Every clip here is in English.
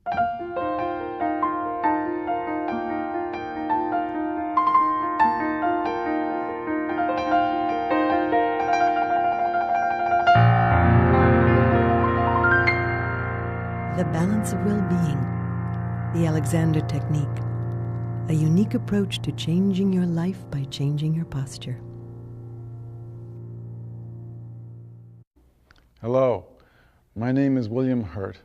The balance of well-being, the Alexander Technique, a unique approach to changing your life by changing your posture. Hello, my name is William Hurt,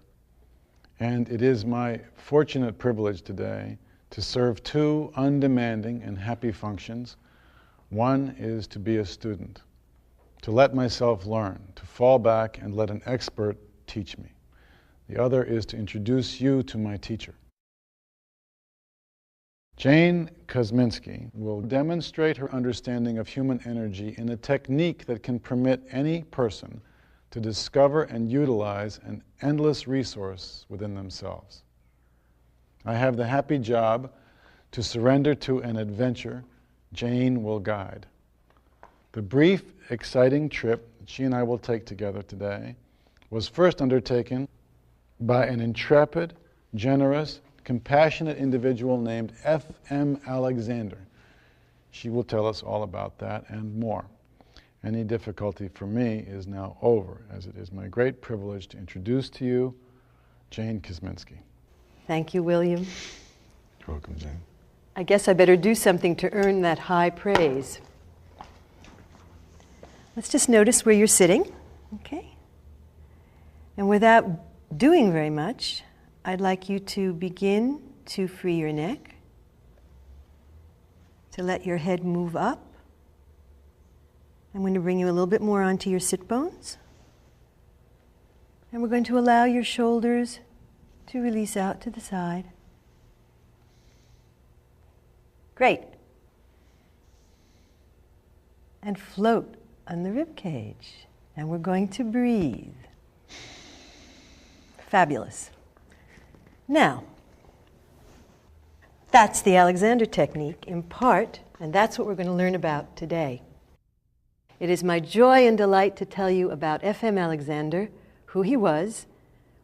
and it is my fortunate privilege today to serve two undemanding and happy functions. One is to be a student, to let myself learn, to fall back and let an expert teach me. The other is to introduce you to my teacher. Jane Kosminski will demonstrate her understanding of human energy in a technique that can permit any person to discover and utilize an endless resource within themselves. I have the happy job to surrender to an adventure Jane will guide. The brief, exciting trip she and I will take together today was first undertaken by an intrepid, generous, compassionate individual named F.M. Alexander. She will tell us all about that and more. Any difficulty for me is now over, as it is my great privilege to introduce to you Jane Kosminski. Thank you, William. You're welcome, Jane. I guess I better do something to earn that high praise. Let's just notice where you're sitting, okay? And without doing very much, I'd like you to begin to free your neck, to let your head move up. I'm going to bring you a little bit more onto your sit bones. And we're going to allow your shoulders to release out to the side. Great. And float on the rib cage. And we're going to breathe. Fabulous. Now, that's the Alexander Technique in part, and that's what we're going to learn about today. It is my joy and delight to tell you about F.M. Alexander, who he was,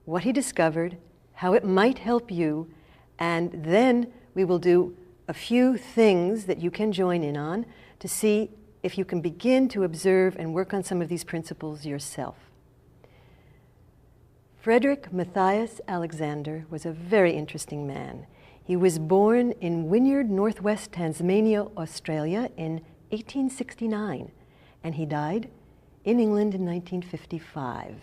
what he discovered, how it might help you, and then we will do a few things that you can join in on to see if you can begin to observe and work on some of these principles yourself. Frederick Matthias Alexander was a very interesting man. He was born in Wynyard, northwest Tasmania, Australia in 1869, and he died in England in 1955.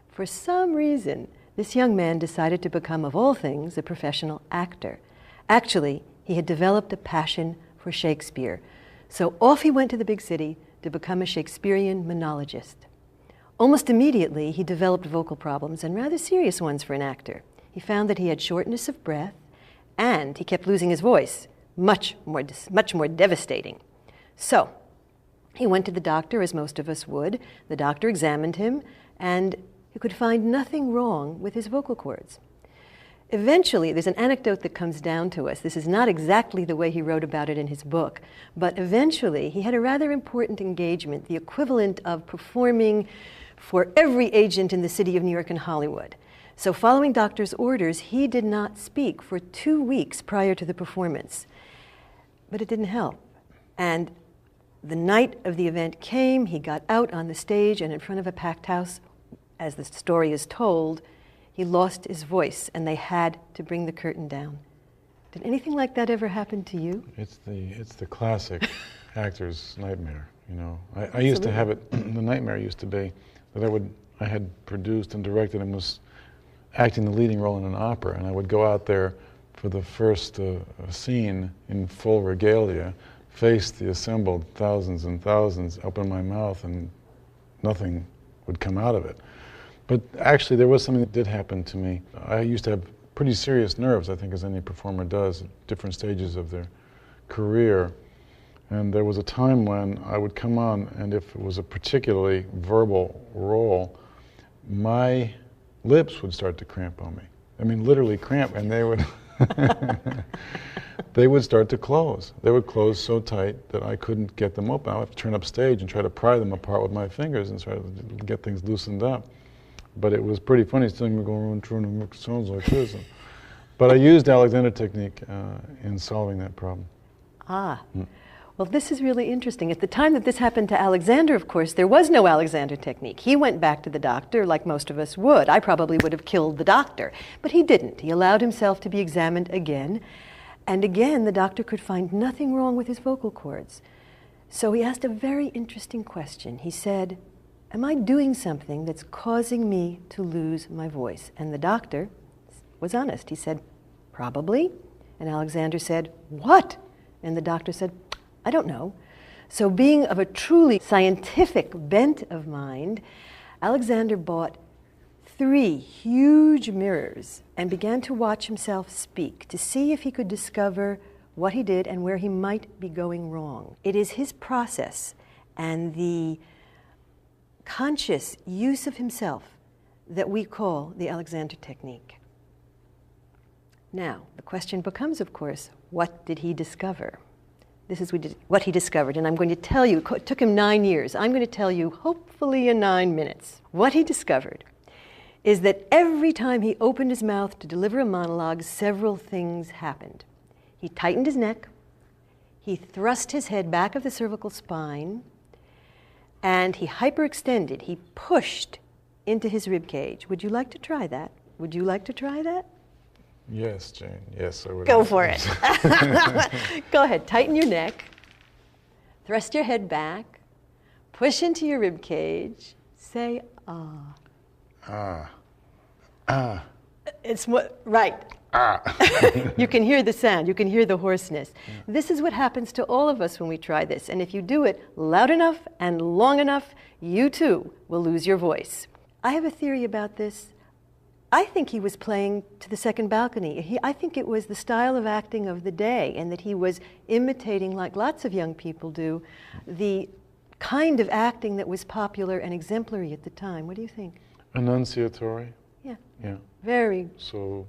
For some reason, this young man decided to become, of all things, a professional actor. Actually, he had developed a passion for Shakespeare, so off he went to the big city to become a Shakespearean monologist. Almost immediately, he developed vocal problems, and rather serious ones for an actor. He found that he had shortness of breath, and he kept losing his voice, much more devastating. So, he went to the doctor, as most of us would. The doctor examined him, and he could find nothing wrong with his vocal cords. Eventually, there's an anecdote that comes down to us. This is not exactly the way he wrote about it in his book, but eventually he had a rather important engagement, the equivalent of performing for every agent in the city of New York and Hollywood. So following doctor's orders, he did not speak for 2 weeks prior to the performance. But it didn't help. And the night of the event came, he got out on the stage, and in front of a packed house, as the story is told, he lost his voice, and they had to bring the curtain down. Did anything like that ever happen to you? It's the classic actor's nightmare, you know. I used to have it, the nightmare used to be that I had produced and directed and was acting the leading role in an opera, and I would go out there for the first scene in full regalia, face the assembled thousands and thousands, open my mouth, and nothing would come out of it. But actually, there was something that did happen to me. I used to have pretty serious nerves, I think, as any performer does, at different stages of their career. And there was a time when I would come on, and if it was a particularly verbal role, my lips would start to cramp on me. I mean, literally cramp, and they would they would start to close. They would close so tight that I couldn't get them open. I would have to turn up stage and try to pry them apart with my fingers and try to get things loosened up. But it was pretty funny seeing me going around trying to make sounds like this. But I used Alexander technique in solving that problem. Ah. Well, this is really interesting. At the time that this happened to Alexander, of course, there was no Alexander technique. He went back to the doctor like most of us would. I probably would have killed the doctor. But he didn't. He allowed himself to be examined again. And again, the doctor could find nothing wrong with his vocal cords. So he asked a very interesting question. He said, am I doing something that's causing me to lose my voice? And the doctor was honest. He said, probably. And Alexander said, what? And the doctor said, I don't know. So being of a truly scientific bent of mind, Alexander bought 3 huge mirrors and began to watch himself speak to see if he could discover what he did and where he might be going wrong. It is his process and the conscious use of himself that we call the Alexander technique. Now, the question becomes, of course, what did he discover? This is what he discovered, and I'm going to tell you, it took him 9 years. I'm going to tell you, hopefully in 9 minutes. What he discovered is that every time he opened his mouth to deliver a monologue, several things happened. He tightened his neck, he thrust his head back of the cervical spine, and he hyperextended. He pushed into his rib cage. Would you like to try that? Would you like to try that? Yes, Jane. Yes, I would. Go for it. Go ahead. Tighten your neck. Thrust your head back. Push into your rib cage. Say ah. Ah. Ah. It's what, right. Ah. You can hear the sound. You can hear the hoarseness. Yeah. This is what happens to all of us when we try this. And if you do it loud enough and long enough, you too will lose your voice. I have a theory about this. I think he was playing to the second balcony. I think it was the style of acting of the day, and that he was imitating, like lots of young people do, the kind of acting that was popular and exemplary at the time. What do you think? Enunciatory. Yeah. Yeah. Very. So,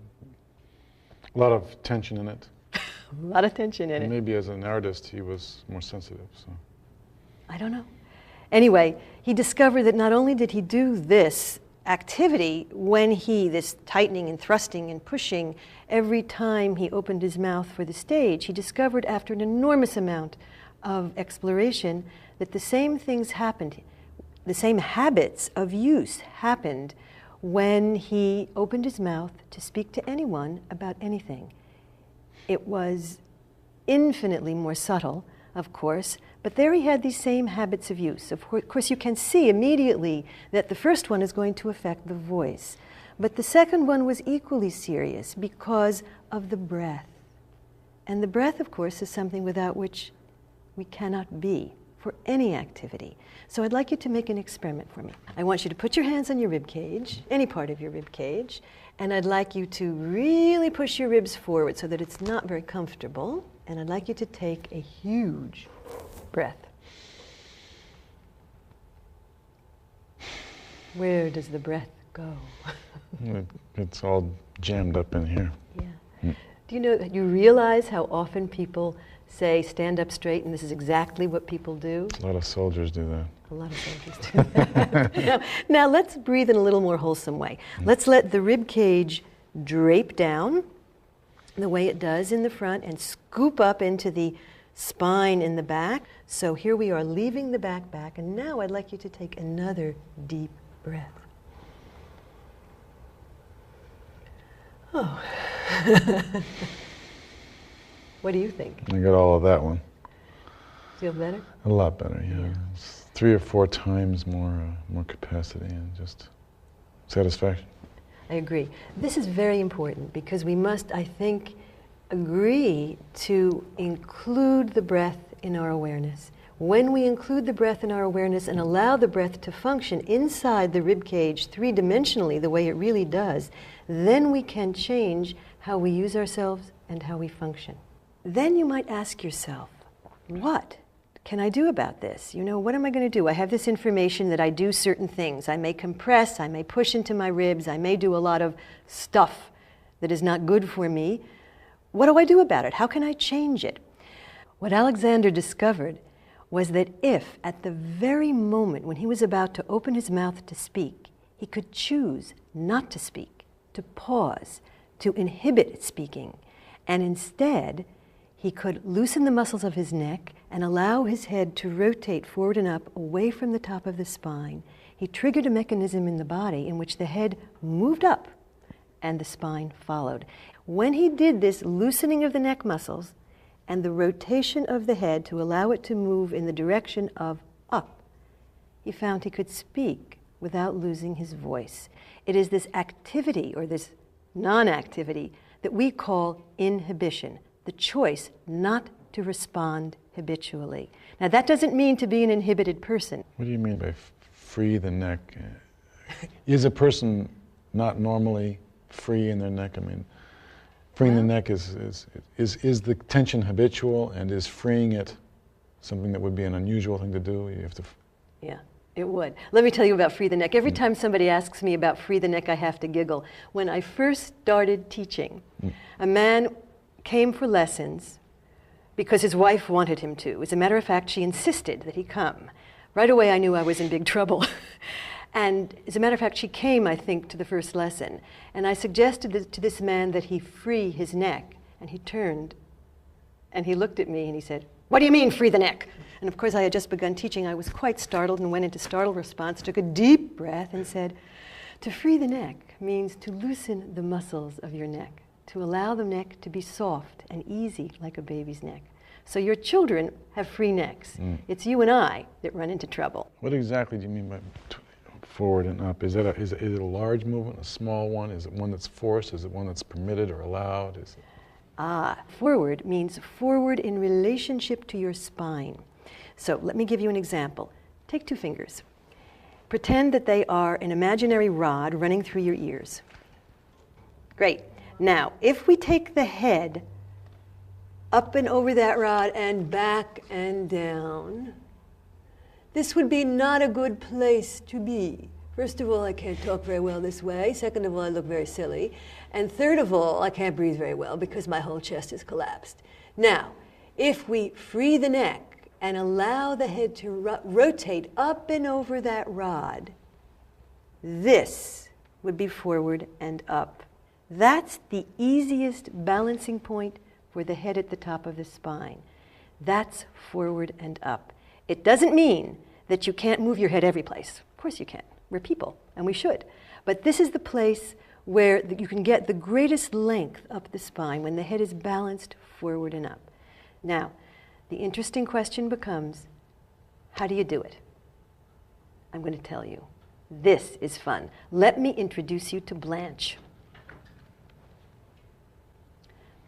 a lot of tension in it. A lot of tension in it. Maybe as an artist, he was more sensitive. So. I don't know. Anyway, he discovered that not only did he do this activity when this tightening and thrusting and pushing, every time he opened his mouth for the stage, he discovered after an enormous amount of exploration that the same things happened, the same habits of use happened when he opened his mouth to speak to anyone about anything. It was infinitely more subtle, of course, but there he had these same habits of use. Of course, you can see immediately that the first one is going to affect the voice. But the second one was equally serious because of the breath. And the breath, of course, is something without which we cannot be for any activity. So I'd like you to make an experiment for me. I want you to put your hands on your rib cage, any part of your rib cage, and I'd like you to really push your ribs forward so that it's not very comfortable. And I'd like you to take a huge breath. Where does the breath go? It's all jammed up in here. Yeah. Do you realize how often people say stand up straight, and this is exactly what people do? A lot of soldiers do that. A lot of soldiers do that. Now let's breathe in a little more wholesome way. Let's let the rib cage drape down the way it does in the front and scoop up into the spine in the back. So here we are leaving the back, and now I'd like you to take another deep breath. Oh. What do you think? I got all of that one. Feel better? A lot better, yeah. It's 3 or 4 times more capacity and just satisfaction. I agree. This is very important because we must, I think, agree to include the breath in our awareness. When we include the breath in our awareness and allow the breath to function inside the rib cage 3-dimensionally the way it really does, then we can change how we use ourselves and how we function. Then you might ask yourself, what can I do about this? What am I going to do? I have this information that I do certain things. I may compress, I may push into my ribs, I may do a lot of stuff that is not good for me. What do I do about it? How can I change it? What Alexander discovered was that if, at the very moment when he was about to open his mouth to speak, he could choose not to speak, to pause, to inhibit speaking, and instead he could loosen the muscles of his neck and allow his head to rotate forward and up away from the top of the spine. He triggered a mechanism in the body in which the head moved up and the spine followed. When he did this loosening of the neck muscles and the rotation of the head to allow it to move in the direction of up, he found he could speak without losing his voice. It is this activity or this non-activity that we call inhibition, the choice not to respond habitually. Now that doesn't mean to be an inhibited person. What do you mean by free the neck? Is a person not normally free in their neck? I mean, freeing the neck is the tension habitual, and is freeing it something that would be an unusual thing to do? You have to. Yeah, it would. Let me tell you about free the neck. Every time somebody asks me about free the neck, I have to giggle. When I first started teaching, a man came for lessons because his wife wanted him to. As a matter of fact, she insisted that he come. Right away, I knew I was in big trouble. And as a matter of fact, she came, I think, to the first lesson. And I suggested to this man that he free his neck. And he turned and he looked at me and he said, "What do you mean, free the neck?" And of course, I had just begun teaching. I was quite startled and went into startled response, took a deep breath and said, "To free the neck means to loosen the muscles of your neck, to allow the neck to be soft and easy like a baby's neck. So your children have free necks. It's you and I that run into trouble." What exactly do you mean by forward and up? Is it a large movement, a small one? Is it one that's forced? Is it one that's permitted or allowed? Is it... Forward means forward in relationship to your spine. So let me give you an example. Take 2 fingers. Pretend that they are an imaginary rod running through your ears. Great. Now, if we take the head up and over that rod and back and down, this would be not a good place to be. First of all, I can't talk very well this way. Second of all, I look very silly. And third of all, I can't breathe very well because my whole chest is collapsed. Now, if we free the neck and allow the head to rotate up and over that rod, this would be forward and up. That's the easiest balancing point for the head at the top of the spine. That's forward and up. It doesn't mean that you can't move your head every place. Of course you can. We're people, and we should. But this is the place where you can get the greatest length up the spine when the head is balanced forward and up. Now, the interesting question becomes, how do you do it? I'm going to tell you. This is fun. Let me introduce you to Blanche.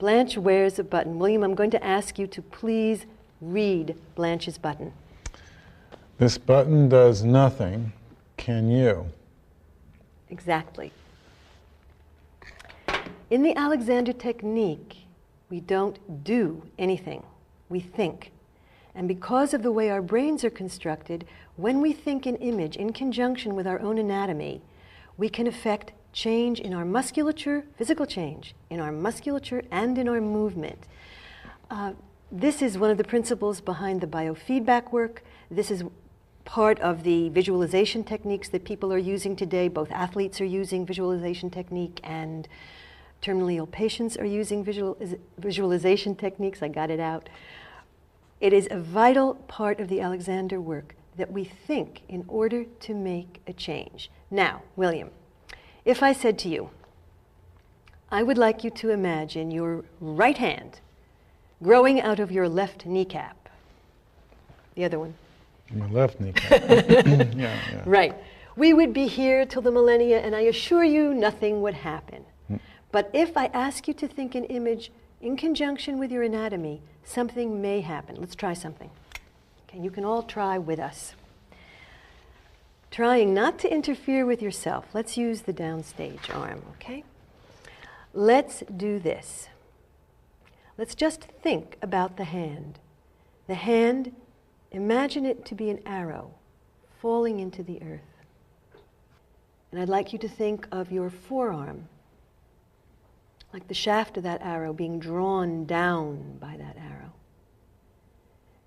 Blanche wears a button. William, I'm going to ask you to please read Blanche's button. This button does nothing. Can you? Exactly. In the Alexander technique, we don't do anything. We think. And because of the way our brains are constructed, when we think an image in conjunction with our own anatomy, we can affect change in our musculature, physical change, in our musculature and in our movement. This is one of the principles behind the biofeedback work. This is part of the visualization techniques that people are using today. Both athletes are using visualization technique and terminally ill patients are using visualization techniques. I got it out. It is a vital part of the Alexander work that we think in order to make a change. Now, William, if I said to you, I would like you to imagine your right hand growing out of your left kneecap. The other one. My left kneecap. Yeah. Right. We would be here till the millennia, and I assure you nothing would happen. But if I ask you to think an image in conjunction with your anatomy, something may happen. Let's try something. Okay, you can all try with us. Trying not to interfere with yourself. Let's use the downstage arm, okay? Let's do this. Let's just think about the hand. The hand, imagine it to be an arrow falling into the earth. And I'd like you to think of your forearm, like the shaft of that arrow being drawn down by that arrow.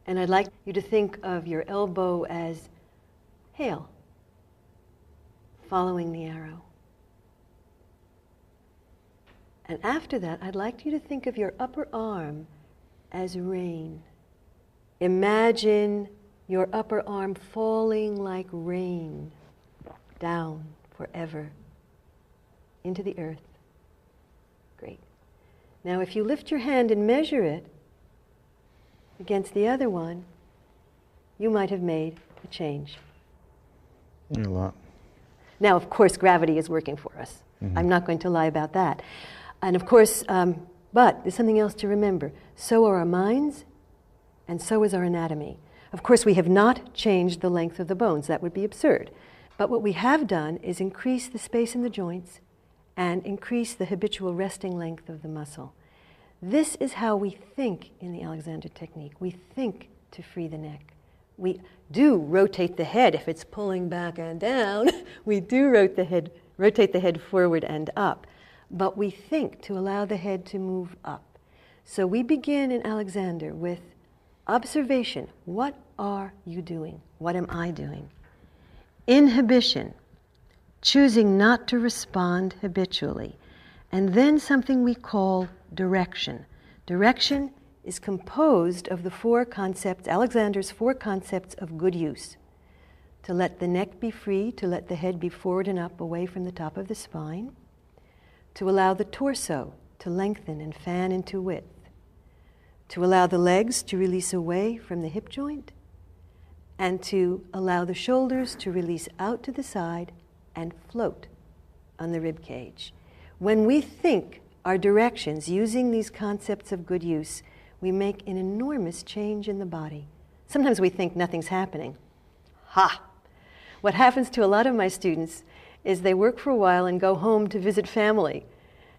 And I'd like you to think of your elbow as hail, following the arrow. And after that, I'd like you to think of your upper arm as rain. Imagine your upper arm falling like rain down forever into the earth. Great. Now, if you lift your hand and measure it against the other one, you might have made a change. A lot. Now, of course, gravity is working for us. I'm not going to lie about that. And of course, but there's something else to remember. So are our minds, and so is our anatomy. Of course, we have not changed the length of the bones. That would be absurd. But what we have done is increase the space in the joints and increase the habitual resting length of the muscle. This is how we think in the Alexander technique. We think to free the neck. We do rotate the head if it's pulling back and down. We do rotate the head forward and up. But we think to allow the head to move up. So we begin in Alexander with observation. What are you doing? What am I doing? Inhibition, choosing not to respond habitually. And then something we call direction. Direction is composed of the four concepts, Alexander's four concepts of good use. To let the neck be free, to let the head be forward and up away from the top of the spine, to allow the torso to lengthen and fan into width, to allow the legs to release away from the hip joint, and to allow the shoulders to release out to the side and float on the rib cage. When we think our directions using these concepts of good use, we make an enormous change in the body. Sometimes we think nothing's happening. Ha! What happens to a lot of my students is they work for a while and go home to visit family.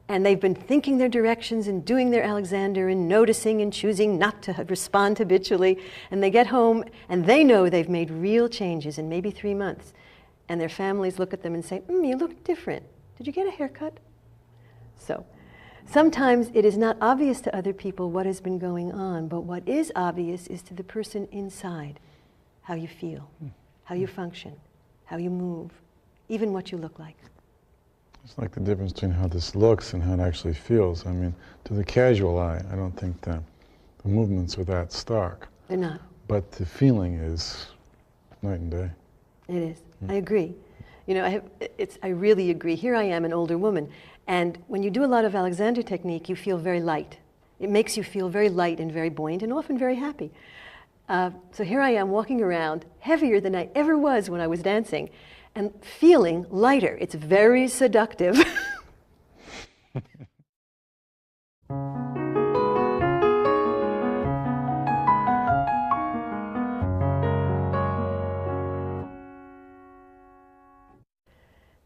And they've been thinking their directions and doing their Alexander and noticing and choosing not to respond habitually. And they get home and they know they've made real changes in maybe 3 months. And their families look at them and say, you look different. Did you get a haircut? So sometimes it is not obvious to other people what has been going on, but what is obvious is to the person inside how you feel, how you function, how you move, even what you look like. It's like the difference between how this looks and how it actually feels. I mean, to the casual eye, I don't think the movements are that stark. They're not. But the feeling is night and day. It is. I agree. You know, I really agree. Here I am, an older woman, and when you do a lot of Alexander technique, you feel very light. It makes you feel very light and very buoyant and often very happy. So here I am walking around, heavier than I ever was when I was dancing, and feeling lighter. It's very seductive.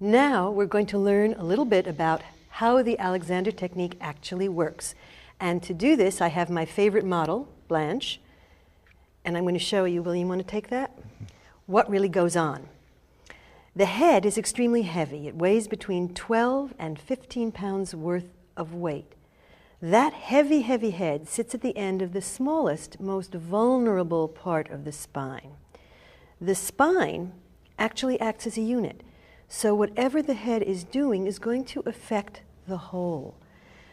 Now we're going to learn a little bit about how the Alexander technique actually works. And to do this, I have my favorite model, Blanche, and I'm going to show you. Will you want to take that? What really goes on. The head is extremely heavy. It weighs between 12 and 15 pounds worth of weight. That heavy, heavy head sits at the end of the smallest, most vulnerable part of the spine. The spine actually acts as a unit. So whatever the head is doing is going to affect the whole.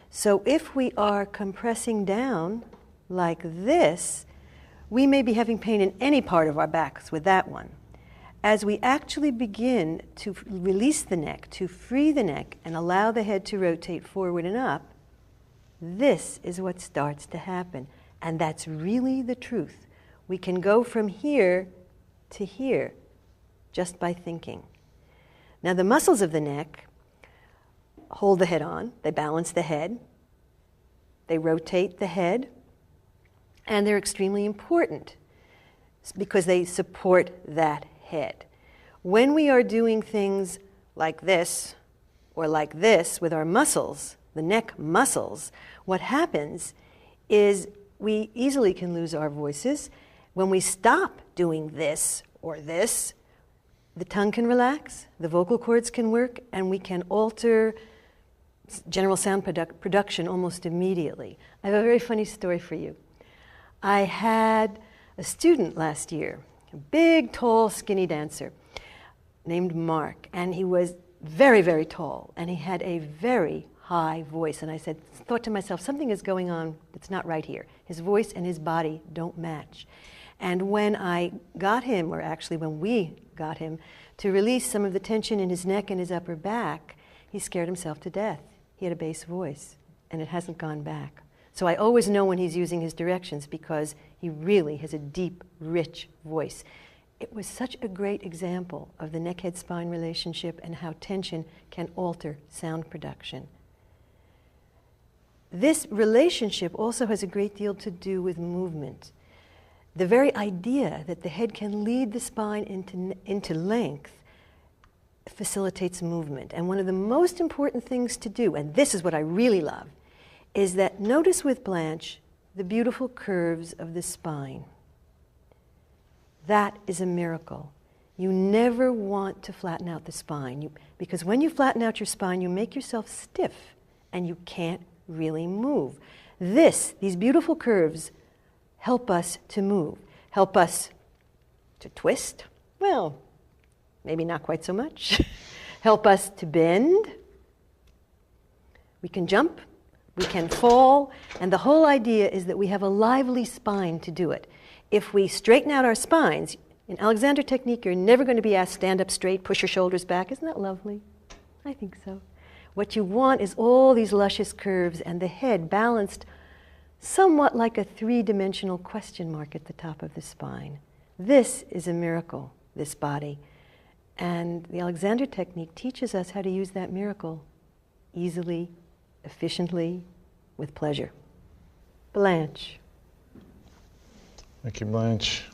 So if we are compressing down like this, we may be having pain in any part of our backs with that one. As we actually begin to release the neck, to free the neck, and allow the head to rotate forward and up, this is what starts to happen. And that's really the truth. We can go from here to here just by thinking. Now the muscles of the neck hold the head on, they balance the head, they rotate the head, and they're extremely important because they support that head. When we are doing things like this or like this with our muscles, the neck muscles, what happens is we easily can lose our voices. When we stop doing this or this, the tongue can relax, the vocal cords can work, and we can alter general sound production almost immediately. I have a very funny story for you. I had a student last year, a big, tall, skinny dancer named Mark, and he was very, very tall, and he had a very high voice. And I thought to myself, something is going on that's not right here. His voice and his body don't match. And when I got him, or actually when we got him, to release some of the tension in his neck and his upper back, he scared himself to death. He had a bass voice, and it hasn't gone back. So I always know when he's using his directions because he really has a deep, rich voice. It was such a great example of the neck-head-spine relationship and how tension can alter sound production. This relationship also has a great deal to do with movement. The very idea that the head can lead the spine into length facilitates movement. And one of the most important things to do, and this is what I really love, is that notice with Blanche the beautiful curves of the spine. That is a miracle. You never want to flatten out the spine, because when you flatten out your spine, you make yourself stiff and you can't really move. These beautiful curves help us to move, help us to twist. Well, maybe not quite so much. Help us to bend. We can jump, we can fall, and the whole idea is that we have a lively spine to do it. If we straighten out our spines, in Alexander technique, you're never going to be asked, stand up straight, push your shoulders back. Isn't that lovely? I think so. What you want is all these luscious curves and the head balanced somewhat like a three-dimensional question mark at the top of the spine. This is a miracle, this body. And the Alexander technique teaches us how to use that miracle easily, efficiently, with pleasure. Blanche. Thank you, Blanche.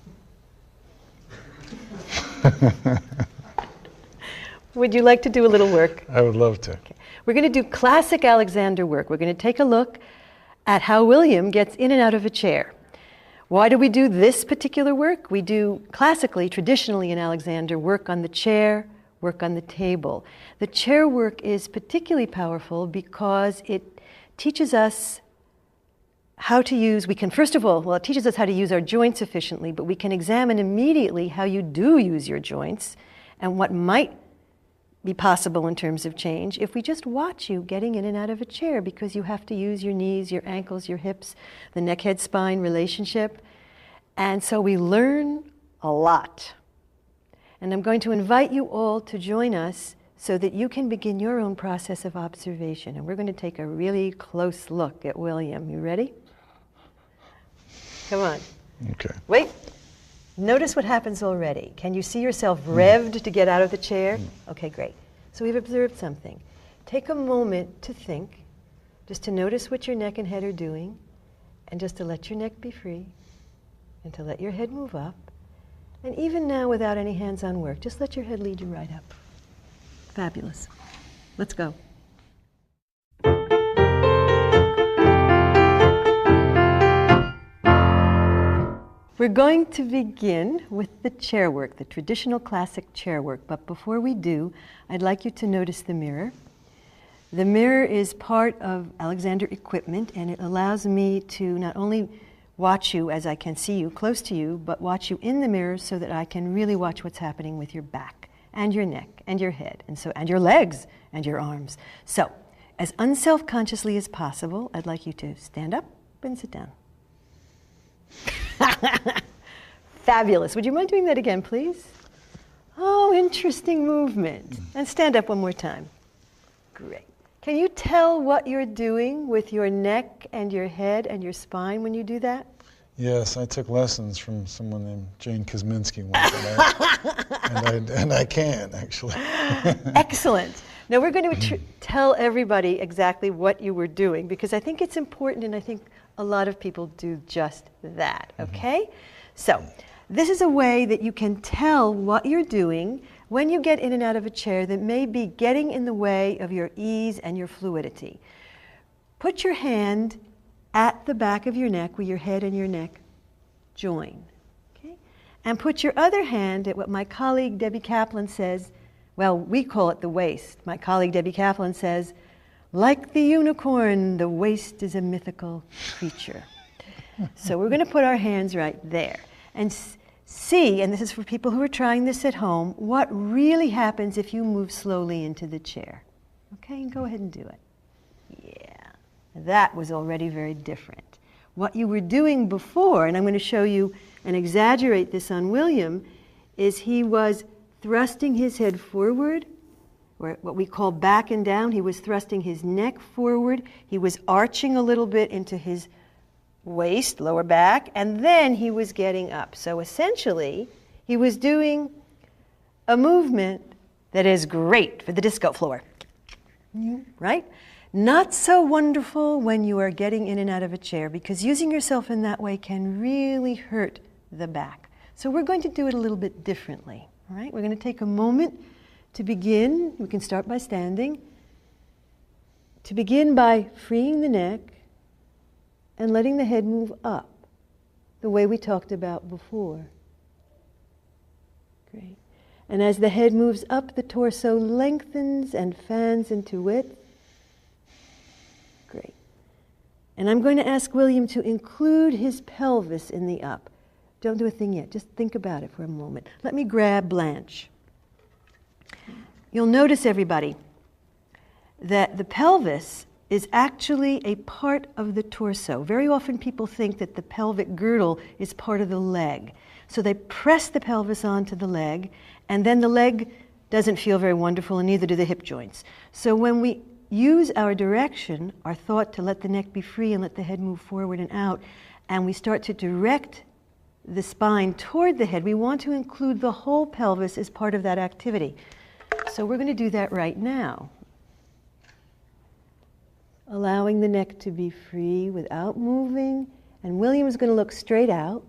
Would you like to do a little work? I would love to. Okay. We're going to do classic Alexander work. We're going to take a look at how William gets in and out of a chair. Why do we do this particular work? We do classically, traditionally in Alexander, work on the chair, work on the table. The chair work is particularly powerful because it teaches us how to use, we can first of all, it teaches us how to use our joints efficiently, but we can examine immediately how you do use your joints and what might be possible in terms of change if we just watch you getting in and out of a chair, because you have to use your knees, your ankles, your hips, the neck-head-spine relationship. And so we learn a lot. And I'm going to invite you all to join us so that you can begin your own process of observation. And we're going to take a really close look at William. You ready? Come on. Okay. Wait. Notice what happens already. Can you see yourself revved to get out of the chair? Okay, great. So we've observed something. Take a moment to think, just to notice what your neck and head are doing, and just to let your neck be free, and to let your head move up. And even now, without any hands-on work, just let your head lead you right up. Fabulous. Let's go. We're going to begin with the chair work, the traditional classic chair work. But before we do, I'd like you to notice the mirror. The mirror is part of Alexander equipment, and it allows me to not only watch you as I can see you close to you, but watch you in the mirror so that I can really watch what's happening with your back and your neck and your head and your legs and your arms. So, as unself-consciously as possible, I'd like you to stand up and sit down. Fabulous. Would you mind doing that again, please? Oh, interesting movement. And stand up one more time. Great. Can you tell what you're doing with your neck and your head and your spine when you do that? Yes, I took lessons from someone named Jane Kosminski once, and I can, actually. Excellent. Now we're going to tell everybody exactly what you were doing, because I think it's important, and I think a lot of people do just that, okay? So this is a way that you can tell what you're doing when you get in and out of a chair that may be getting in the way of your ease and your fluidity. Put your hand at the back of your neck where your head and your neck join, okay? And put your other hand at what my colleague Debbie Kaplan says, well, we call it the waist. My colleague Debbie Kaplan says, like the unicorn, the waist is a mythical creature. So we're going to put our hands right there and see, and this is for people who are trying this at home, what really happens if you move slowly into the chair. Okay, and go ahead and do it. That was already very different. What you were doing before, and I'm going to show you and exaggerate this on William, is he was thrusting his head forward, or what we call back and down. He was thrusting his neck forward. He was arching a little bit into his waist, lower back, and then he was getting up. So essentially, he was doing a movement that is great for the disco floor, right? Not so wonderful when you are getting in and out of a chair, because using yourself in that way can really hurt the back. So we're going to do it a little bit differently, all right? We're going to take a moment to begin. We can start by standing. To begin by freeing the neck and letting the head move up, the way we talked about before. Great. And as the head moves up, the torso lengthens and fans into width. Great. And I'm going to ask William to include his pelvis in the up. Don't do a thing yet. Just think about it for a moment. Let me grab Blanche. You'll notice, everybody, that the pelvis is actually a part of the torso. Very often people think that the pelvic girdle is part of the leg. So they press the pelvis onto the leg, and then the leg doesn't feel very wonderful, and neither do the hip joints. So when we use our direction, our thought to let the neck be free and let the head move forward and out, and we start to direct the spine toward the head, we want to include the whole pelvis as part of that activity. So we're going to do that right now. Allowing the neck to be free without moving. And William is going to look straight out.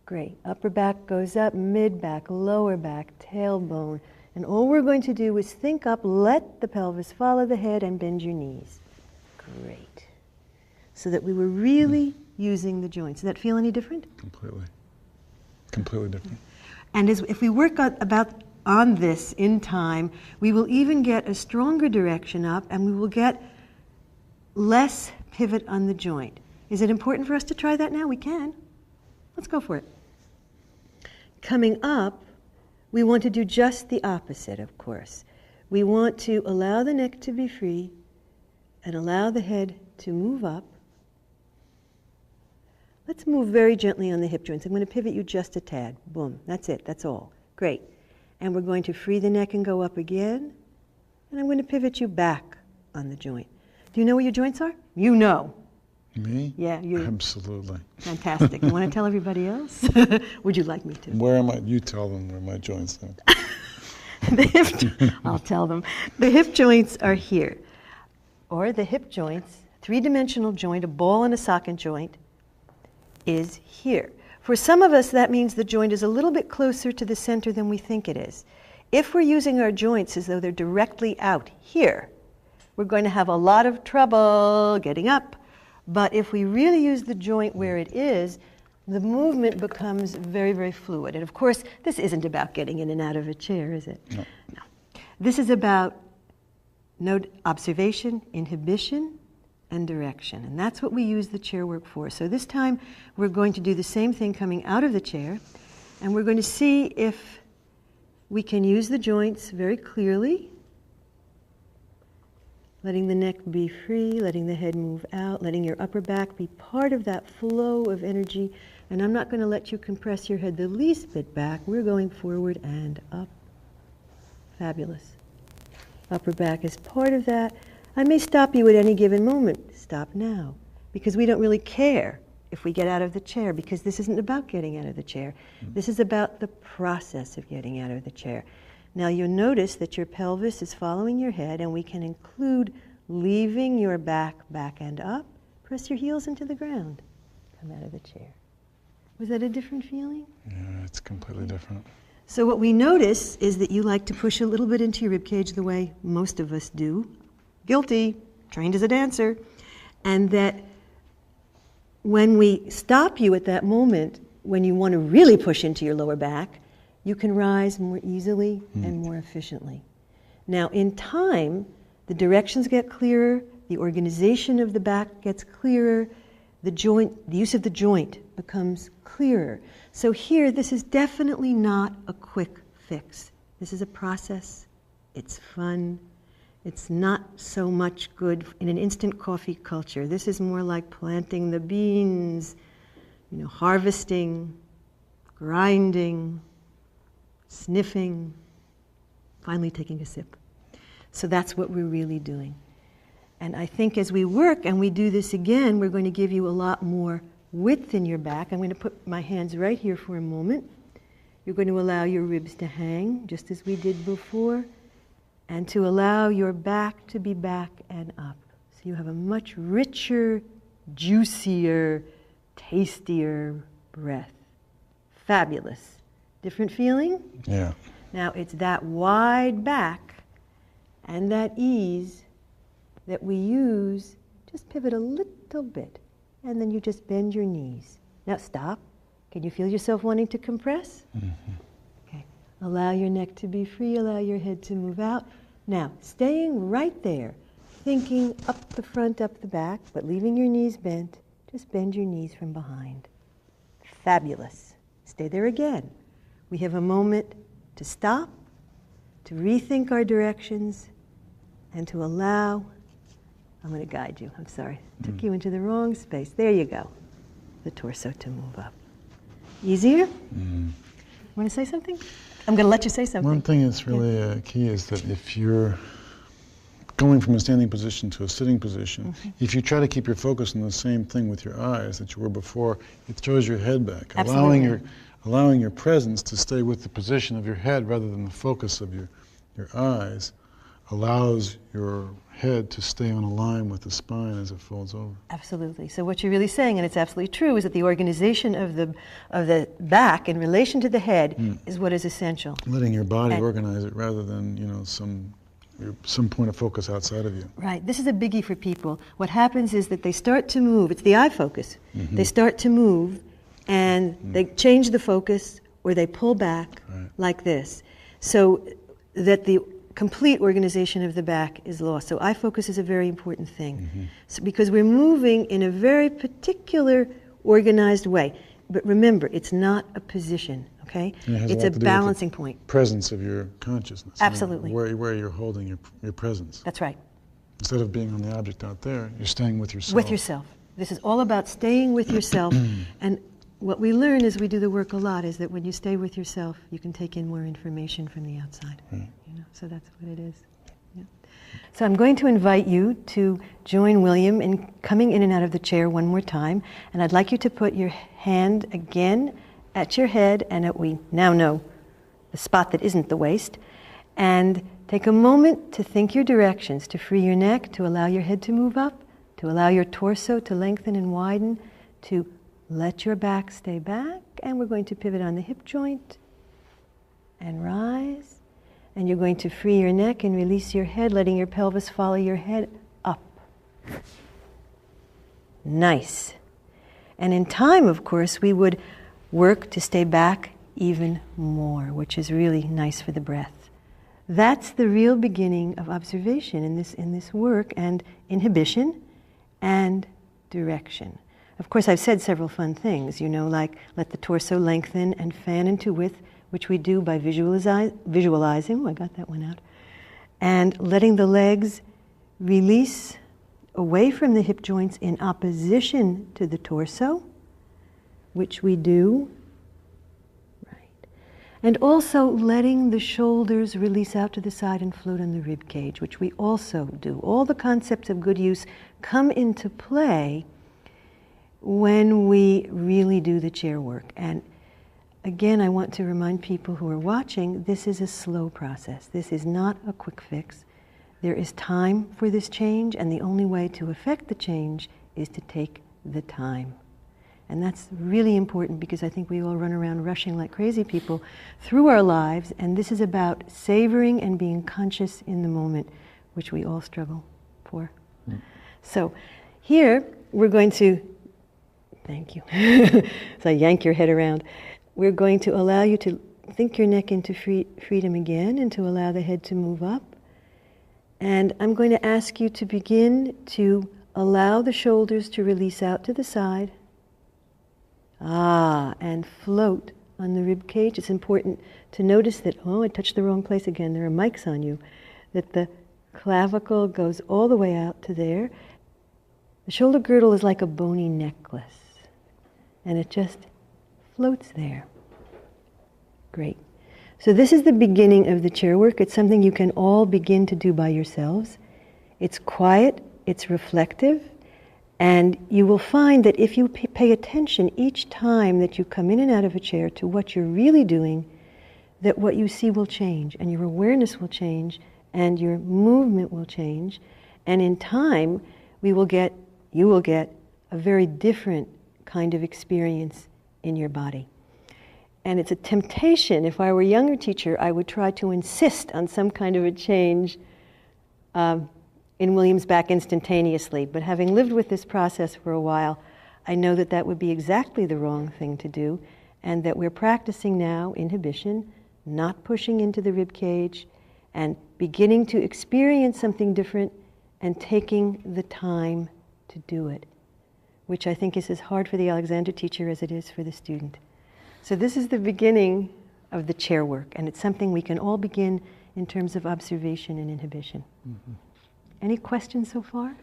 Great. Upper back goes up, mid back, lower back, tailbone. And all we're going to do is think up, let the pelvis follow the head, and bend your knees. Great. So that we were really using the joints. Does that feel any different? Completely. Completely different. And if we work on this in time, we will even get a stronger direction up, and we will get less pivot on the joint. Is it important for us to try that now? We can. Let's go for it. Coming up, we want to do just the opposite, of course. We want to allow the neck to be free and allow the head to move up. Let's move very gently on the hip joints. I'm going to pivot you just a tad. Boom. That's it. That's all. Great. And we're going to free the neck and go up again. And I'm going to pivot you back on the joint. Do you know where your joints are? You know. Me? Yeah, you. Absolutely. Fantastic. You want to tell everybody else? Would you like me to? Where am I? You tell them where my joints are. I'll tell them. The hip joints are here. Or the hip joints, three-dimensional joint, a ball and a socket joint, is here. For some of us, that means the joint is a little bit closer to the center than we think it is. If we're using our joints as though they're directly out here, we're going to have a lot of trouble getting up. But if we really use the joint where it is, the movement becomes very, very fluid. And of course, this isn't about getting in and out of a chair, is it? No. No. This is about observation, inhibition, and direction. And that's what we use the chair work for. So this time, we're going to do the same thing coming out of the chair, and we're going to see if we can use the joints very clearly, letting the neck be free, letting the head move out, letting your upper back be part of that flow of energy. And I'm not going to let you compress your head the least bit back. We're going forward and up. Fabulous. Upper back is part of that. I may stop you at any given moment. Stop now. Because we don't really care if we get out of the chair, because this isn't about getting out of the chair. This is about the process of getting out of the chair. Now you'll notice that your pelvis is following your head, and we can include leaving your back and up. Press your heels into the ground. Come out of the chair. Was that a different feeling? Yeah, it's completely different. So what we notice is that you like to push a little bit into your ribcage the way most of us do. Guilty, trained as a dancer. And that when we stop you at that moment, when you want to really push into your lower back, you can rise more easily and more efficiently. Now, in time, the directions get clearer, the organization of the back gets clearer, the use of the joint becomes clearer. So here, this is definitely not a quick fix. This is a process. It's fun. It's not so much good in an instant coffee culture. This is more like planting the beans, harvesting, grinding, sniffing, finally taking a sip. So that's what we're really doing. And I think as we work and we do this again, we're going to give you a lot more width in your back. I'm going to put my hands right here for a moment. You're going to allow your ribs to hang, just as we did before, and to allow your back to be back and up. So you have a much richer, juicier, tastier breath. Fabulous. Different feeling? Yeah. Now it's that wide back and that ease that we use. Just pivot a little bit, and then you just bend your knees. Now stop. Can you feel yourself wanting to compress? Mm-hmm. Okay. Allow your neck to be free, allow your head to move out. Now, staying right there, thinking up the front, up the back, but leaving your knees bent, just bend your knees from behind. Fabulous. Stay there again. We have a moment to stop, to rethink our directions, and to allow, I'm going to guide you, I'm sorry, took you into the wrong space. There you go. The torso to move up. Easier? Want to say something? I'm going to let you say something. One thing that's really key is that if you're going from a standing position to a sitting position, if you try to keep your focus on the same thing with your eyes that you were before, it throws your head back. Absolutely. Allowing your presence to stay with the position of your head rather than the focus of your eyes allows your head to stay on a line with the spine as it folds over. Absolutely. So what you're really saying, and it's absolutely true, is that the organization of the back in relation to the head is what is essential. Letting your body organize it rather than some point of focus outside of you. Right. This is a biggie for people. What happens is that they start to move. It's the eye focus. They start to move, and they change the focus, or they pull back like this, so that the complete organization of the back is lost. So eye focus is a very important thing. So because we're moving in a very particular organized way. But remember, it's not a position, okay? It's a balancing point. Presence of your consciousness. Absolutely. Where you're holding your presence. That's right. Instead of being on the object out there, you're staying with yourself. With yourself. This is all about staying with yourself. And what we learn as we do the work a lot is that when you stay with yourself, you can take in more information from the outside. So that's what it is. Yeah. So I'm going to invite you to join William in coming in and out of the chair one more time. And I'd like you to put your hand again at your head, and we now know the spot that isn't the waist. And take a moment to think your directions, to free your neck, to allow your head to move up, to allow your torso to lengthen and widen, to let your back stay back. And we're going to pivot on the hip joint and rise. And you're going to free your neck and release your head, letting your pelvis follow your head up. Nice. And in time, of course, we would work to stay back even more, which is really nice for the breath. That's the real beginning of observation in this work, and inhibition and direction. Of course, I've said several fun things, like let the torso lengthen and fan into width, which we do by visualizing, I got that one out, and letting the legs release away from the hip joints in opposition to the torso, which we do, and also letting the shoulders release out to the side and float on the rib cage, which we also do. All the concepts of good use come into play when we really do the chair work. And again, I want to remind people who are watching, this is a slow process. This is not a quick fix. There is time for this change, and the only way to affect the change is to take the time. And that's really important, because I think we all run around rushing like crazy people through our lives, and this is about savoring and being conscious in the moment, which we all struggle for. So here, we're going to, thank you, so I yank your head around. We're going to allow you to think your neck into freedom again, and to allow the head to move up. And I'm going to ask you to begin to allow the shoulders to release out to the side. And float on the rib cage. It's important to notice that, I touched the wrong place again. There are mics on you. That the Clavicle goes all the way out to there. The shoulder girdle is like a bony necklace, and it just floats there. Great. So this is the beginning of the chair work. It's something you can all begin to do by yourselves. It's quiet, it's reflective, and you will find that if you pay attention each time that you come in and out of a chair to what you're really doing, that what you see will change, and your awareness will change, and your movement will change, and in time you will get a very different kind of experience in your body. And it's a temptation. If I were a younger teacher, I would try to insist on some kind of a change in William's back instantaneously. But having lived with this process for a while, I know that that would be exactly the wrong thing to do, and that we're practicing now inhibition, not pushing into the rib cage, and beginning to experience something different and taking the time to do it, which I think is as hard for the Alexander teacher as it is for the student. So this is the beginning of the chair work, and it's something we can all begin in terms of observation and inhibition. Mm-hmm. Any questions so far?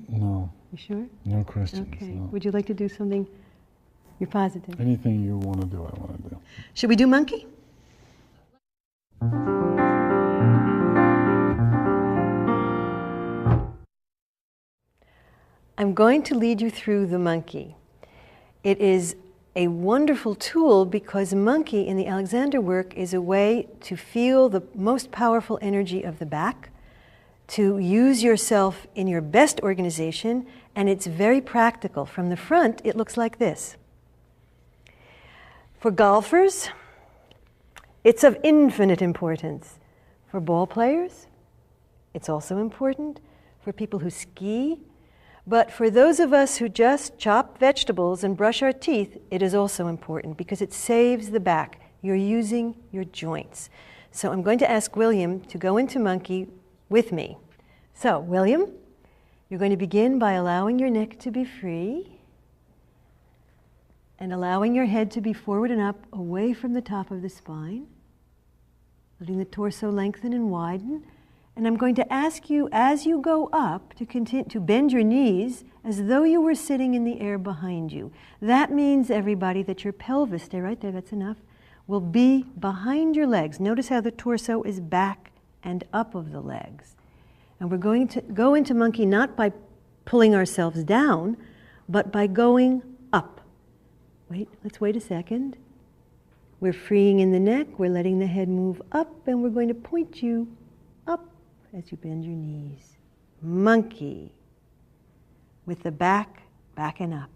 No. You sure? No questions. Okay. No. Would you like to do something? You're positive? Anything you want to do, I want to do. Should we do monkey? I'm going to lead you through the monkey. It is a wonderful tool because monkey in the Alexander work is a way to feel the most powerful energy of the back, to use yourself in your best organization, and it's very practical. From the front, it looks like this. For golfers, it's of infinite importance. For ball players, it's also important. For people who ski, but for those of us who just chop vegetables and brush our teeth, it is also important because it saves the back. You're using your joints. So I'm going to ask William to go into monkey with me. So, William, you're going to begin by allowing your neck to be free and allowing your head to be forward and up away from the top of the spine, letting the torso lengthen and widen. And I'm going to ask you, as you go up, to continue to bend your knees as though you were sitting in the air behind you. That means, everybody, that your pelvis, stay right there, that's enough, will be behind your legs. Notice how the torso is back and up of the legs. And we're going to go into monkey not by pulling ourselves down, but by going up. Wait, let's wait a second. We're freeing in the neck, we're letting the head move up, and we're going to point you up as you bend your knees. Monkey. With the back and up.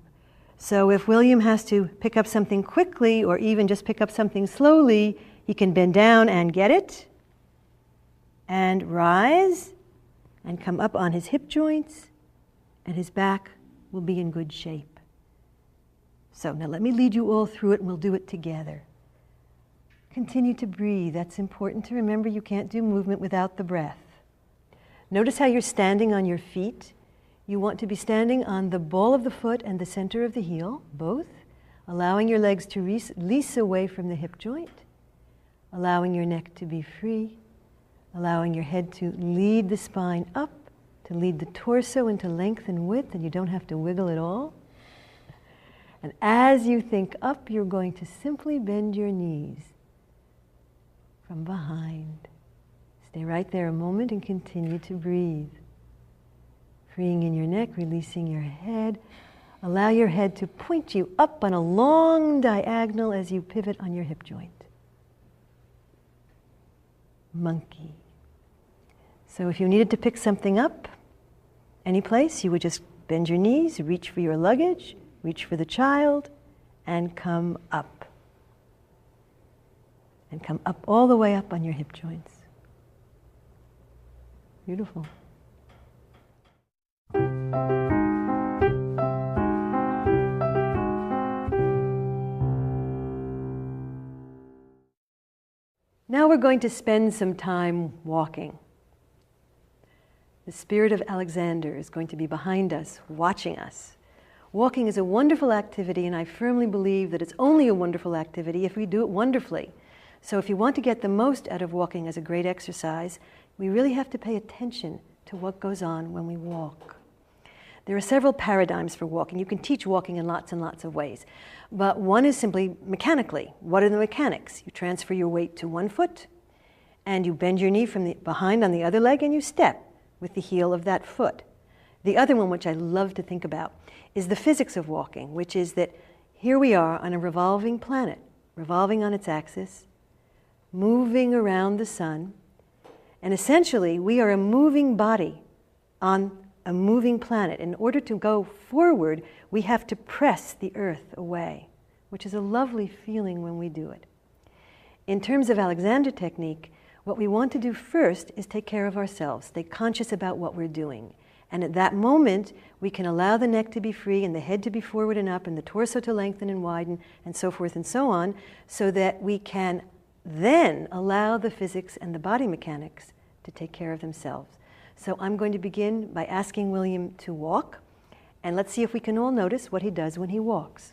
So if William has to pick up something quickly or even just pick up something slowly, he can bend down and get it, and rise, and come up on his hip joints, and his back will be in good shape. So now let me lead you all through it, and we'll do it together. Continue to breathe. That's important to remember. You can't do movement without the breath. Notice how you're standing on your feet. You want to be standing on the ball of the foot and the center of the heel, both, allowing your legs to release away from the hip joint, allowing your neck to be free, allowing your head to lead the spine up, to lead the torso into length and width, and you don't have to wiggle at all. And as you think up, you're going to simply bend your knees from behind. Stay right there a moment and continue to breathe. Freeing in your neck, releasing your head. Allow your head to point you up on a long diagonal as you pivot on your hip joint. Monkey. So if you needed to pick something up, any place, you would just bend your knees, reach for your luggage, reach for the child, and come up. And come up all the way up on your hip joints. Beautiful. Now we're going to spend some time walking. The spirit of Alexander is going to be behind us, watching us. Walking is a wonderful activity, and I firmly believe that it's only a wonderful activity if we do it wonderfully. So if you want to get the most out of walking as a great exercise, we really have to pay attention to what goes on when we walk. There are several paradigms for walking. You can teach walking in lots and lots of ways. But one is simply mechanically. What are the mechanics? You transfer your weight to one foot, and you bend your knee from behind on the other leg, and you step with the heel of that foot. The other one, which I love to think about, is the physics of walking, which is that here we are on a revolving planet, revolving on its axis, moving around the sun, and essentially we are a moving body on a moving planet. In order to go forward, we have to press the earth away, which is a lovely feeling when we do it. In terms of Alexander technique, what we want to do first is take care of ourselves, stay conscious about what we're doing. And at that moment, we can allow the neck to be free and the head to be forward and up and the torso to lengthen and widen and so forth and so on, so that we can then allow the physics and the body mechanics to take care of themselves. So I'm going to begin by asking William to walk, and let's see if we can all notice what he does when he walks.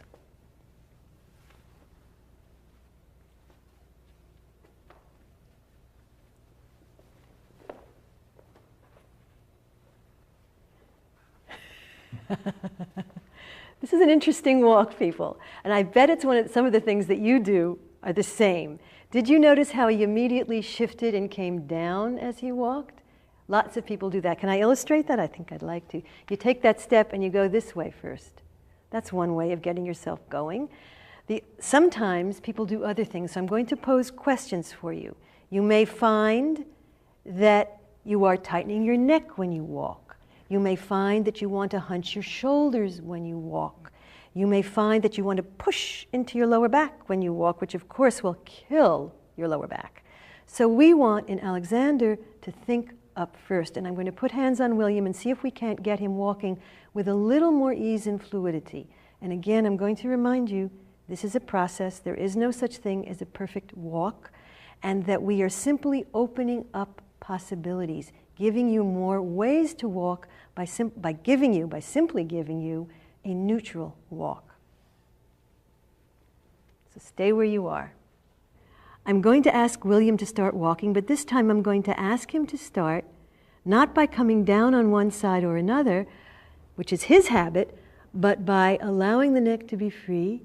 This is an interesting walk, people, and I bet it's some of the things that you do are the same. Did you notice how he immediately shifted and came down as he walked? Lots of people do that. Can I illustrate that? I think I'd like to. You take that step and you go this way first. That's one way of getting yourself going. Sometimes people do other things, so I'm going to pose questions for you. You may find that you are tightening your neck when you walk. You may find that you want to hunch your shoulders when you walk. You may find that you want to push into your lower back when you walk, which of course will kill your lower back. So we want in Alexander to think up first, and I'm going to put hands on William and see if we can't get him walking with a little more ease and fluidity. And again, I'm going to remind you, this is a process. There is no such thing as a perfect walk, and that we are simply opening up possibilities, giving you more ways to walk by simply giving you a neutral walk. So stay where you are. I'm going to ask William to start walking, but this time I'm going to ask him to start not by coming down on one side or another, which is his habit, but by allowing the neck to be free,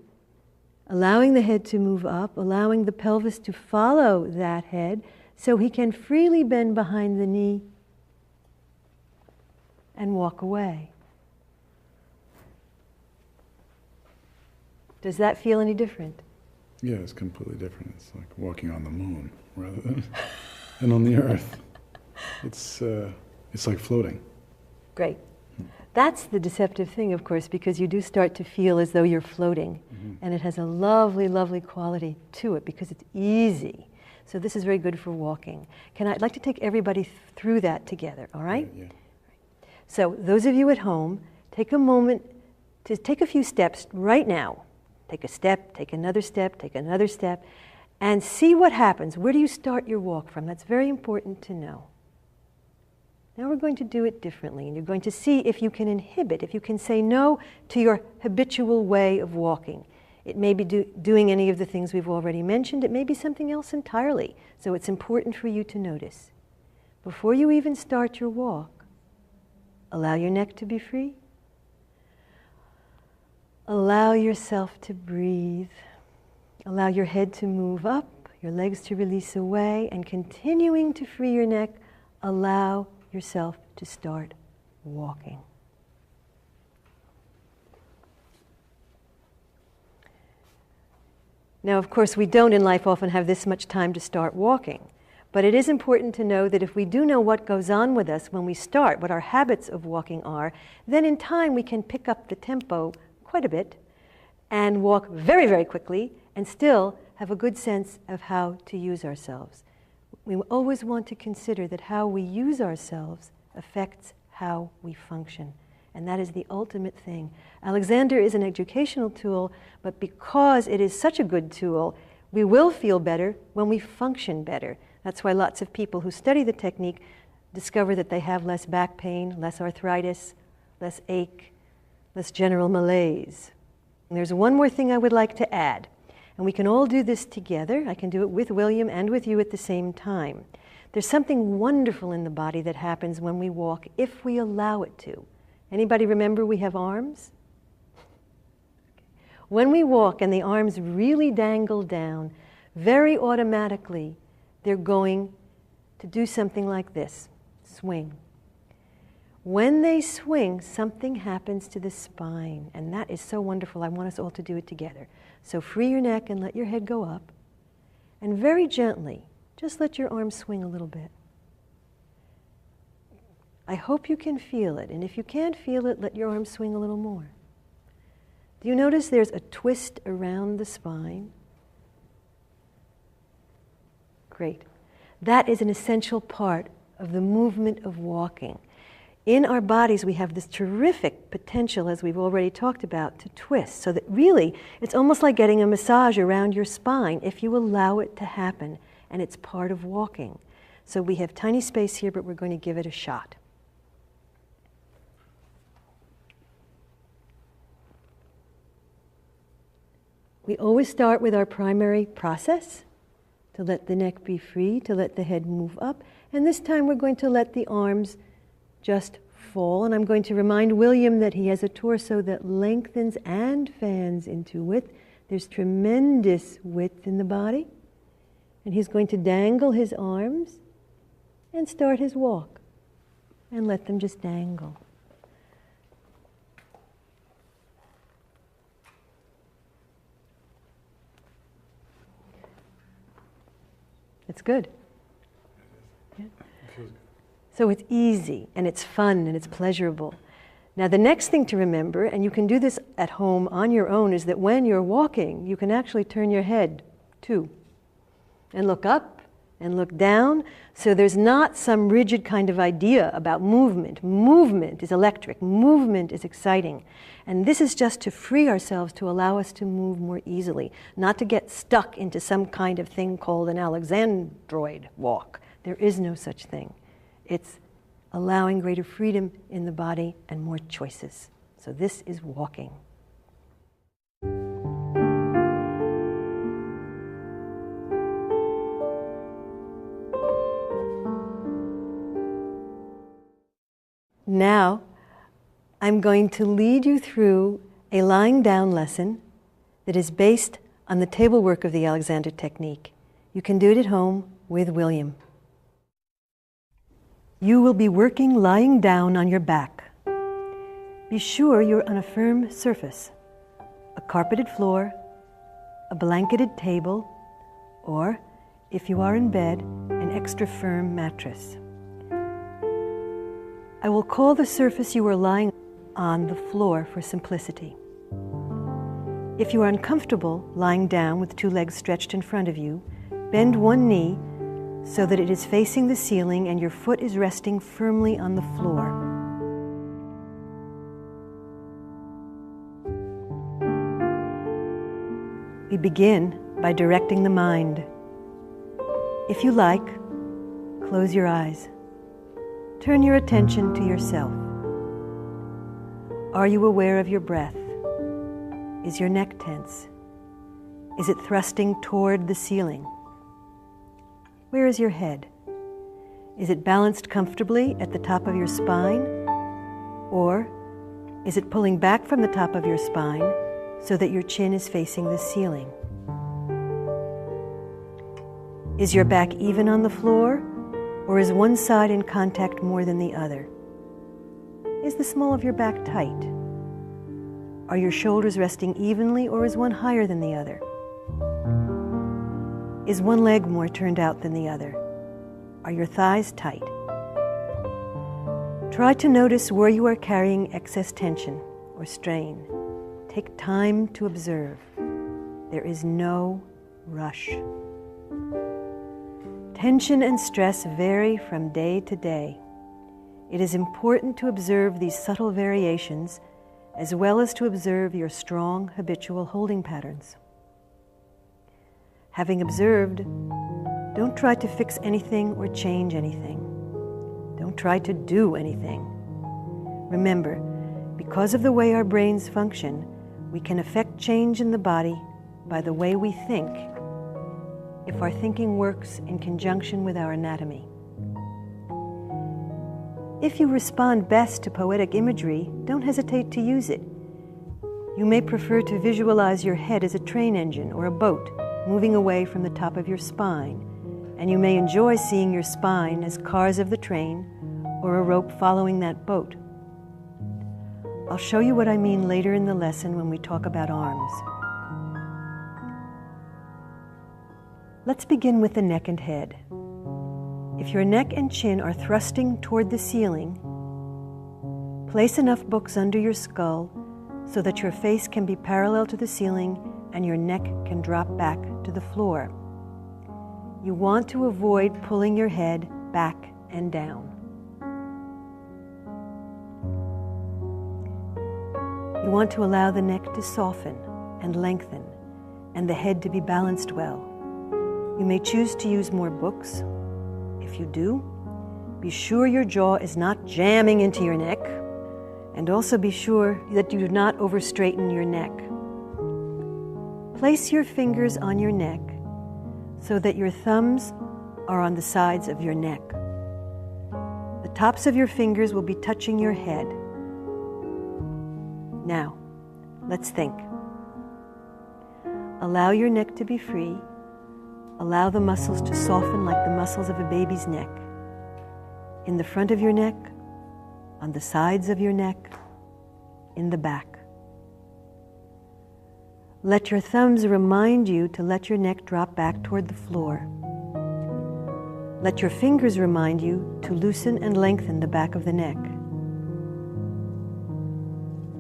allowing the head to move up, allowing the pelvis to follow that head, so he can freely bend behind the knee and walk away. Does that feel any different? Yeah, it's completely different. It's like walking on the moon rather than on the earth. It's like floating. Great. That's the deceptive thing, of course, because you do start to feel as though you're floating. Mm-hmm. And it has a lovely, lovely quality to it because it's easy. So this is very good for walking. I'd like to take everybody through that together, all right? Yeah. So those of you at home, take a moment to take a few steps right now. Take a step, take another step, take another step, and see what happens. Where do you start your walk from? That's very important to know. Now we're going to do it differently, and you're going to see if you can inhibit, if you can say no to your habitual way of walking. It may be doing any of the things we've already mentioned. It may be something else entirely. So it's important for you to notice. Before you even start your walk, allow your neck to be free. Allow yourself to breathe. Allow your head to move up, your legs to release away, and continuing to free your neck, allow yourself to start walking. Now, of course, we don't in life often have this much time to start walking. But it is important to know that if we do know what goes on with us when we start, what our habits of walking are, then in time we can pick up the tempo quite a bit and walk very, very quickly and still have a good sense of how to use ourselves. We always want to consider that how we use ourselves affects how we function. And that is the ultimate thing. Alexander is an educational tool, but because it is such a good tool, we will feel better when we function better. That's why lots of people who study the technique discover that they have less back pain, less arthritis, less ache, less general malaise. And there's one more thing I would like to add, and we can all do this together. I can do it with William and with you at the same time. There's something wonderful in the body that happens when we walk if we allow it to. Anybody remember we have arms? When we walk and the arms really dangle down, very automatically they're going to do something like this, swing. When they swing, something happens to the spine, and that is so wonderful. I want us all to do it together. So free your neck and let your head go up, and very gently, just let your arms swing a little bit. I hope you can feel it, and if you can't feel it, let your arms swing a little more. Do you notice there's a twist around the spine? Great. That is an essential part of the movement of walking. In our bodies, we have this terrific potential, as we've already talked about, to twist. So that really, it's almost like getting a massage around your spine if you allow it to happen, and it's part of walking. So we have tiny space here, but we're going to give it a shot. We always start with our primary process, to let the neck be free, to let the head move up, and this time we're going to let the arms just fall, and I'm going to remind William that he has a torso that lengthens and fans into width. There's tremendous width in the body, and he's going to dangle his arms and start his walk, and let them just dangle. It's good. Yeah. So it's easy, and it's fun, and it's pleasurable. Now the next thing to remember, and you can do this at home on your own, is that when you're walking, you can actually turn your head too, and look up and look down. So there's not some rigid kind of idea about movement. Movement is electric. Movement is exciting. And this is just to free ourselves, to allow us to move more easily, not to get stuck into some kind of thing called an Alexandroid walk. There is no such thing. It's allowing greater freedom in the body and more choices. So this is walking. Now, I'm going to lead you through a lying down lesson that is based on the table work of the Alexander technique. You can do it at home with William. You will be working lying down on your back. Be sure you're on a firm surface, a carpeted floor, a blanketed table, or, if you are in bed, an extra firm mattress. I will call the surface you are lying on the floor for simplicity. If you are uncomfortable lying down with two legs stretched in front of you, bend one knee so that it is facing the ceiling and your foot is resting firmly on the floor. We begin by directing the mind. If you like, close your eyes. Turn your attention to yourself. Are you aware of your breath? Is your neck tense? Is it thrusting toward the ceiling? Where is your head? Is it balanced comfortably at the top of your spine? Or is it pulling back from the top of your spine so that your chin is facing the ceiling? Is your back even on the floor, or is one side in contact more than the other? Is the small of your back tight? Are your shoulders resting evenly, or is one higher than the other? Is one leg more turned out than the other? Are your thighs tight? Try to notice where you are carrying excess tension or strain. Take time to observe. There is no rush. Tension and stress vary from day to day. It is important to observe these subtle variations as well as to observe your strong habitual holding patterns. Having observed, don't try to fix anything or change anything. Don't try to do anything. Remember, because of the way our brains function, we can affect change in the body by the way we think, if our thinking works in conjunction with our anatomy. If you respond best to poetic imagery, don't hesitate to use it. You may prefer to visualize your head as a train engine or a boat moving away from the top of your spine, and you may enjoy seeing your spine as cars of the train or a rope following that boat. I'll show you what I mean later in the lesson when we talk about arms. Let's begin with the neck and head. If your neck and chin are thrusting toward the ceiling, place enough books under your skull so that your face can be parallel to the ceiling and your neck can drop back to the floor. You want to avoid pulling your head back and down. You want to allow the neck to soften and lengthen and the head to be balanced well. You may choose to use more books. If you do, be sure your jaw is not jamming into your neck, and also be sure that you do not over-straighten your neck. Place your fingers on your neck so that your thumbs are on the sides of your neck. The tops of your fingers will be touching your head. Now, let's think. Allow your neck to be free. Allow the muscles to soften like the muscles of a baby's neck. In the front of your neck, on the sides of your neck, in the back. Let your thumbs remind you to let your neck drop back toward the floor. Let your fingers remind you to loosen and lengthen the back of the neck.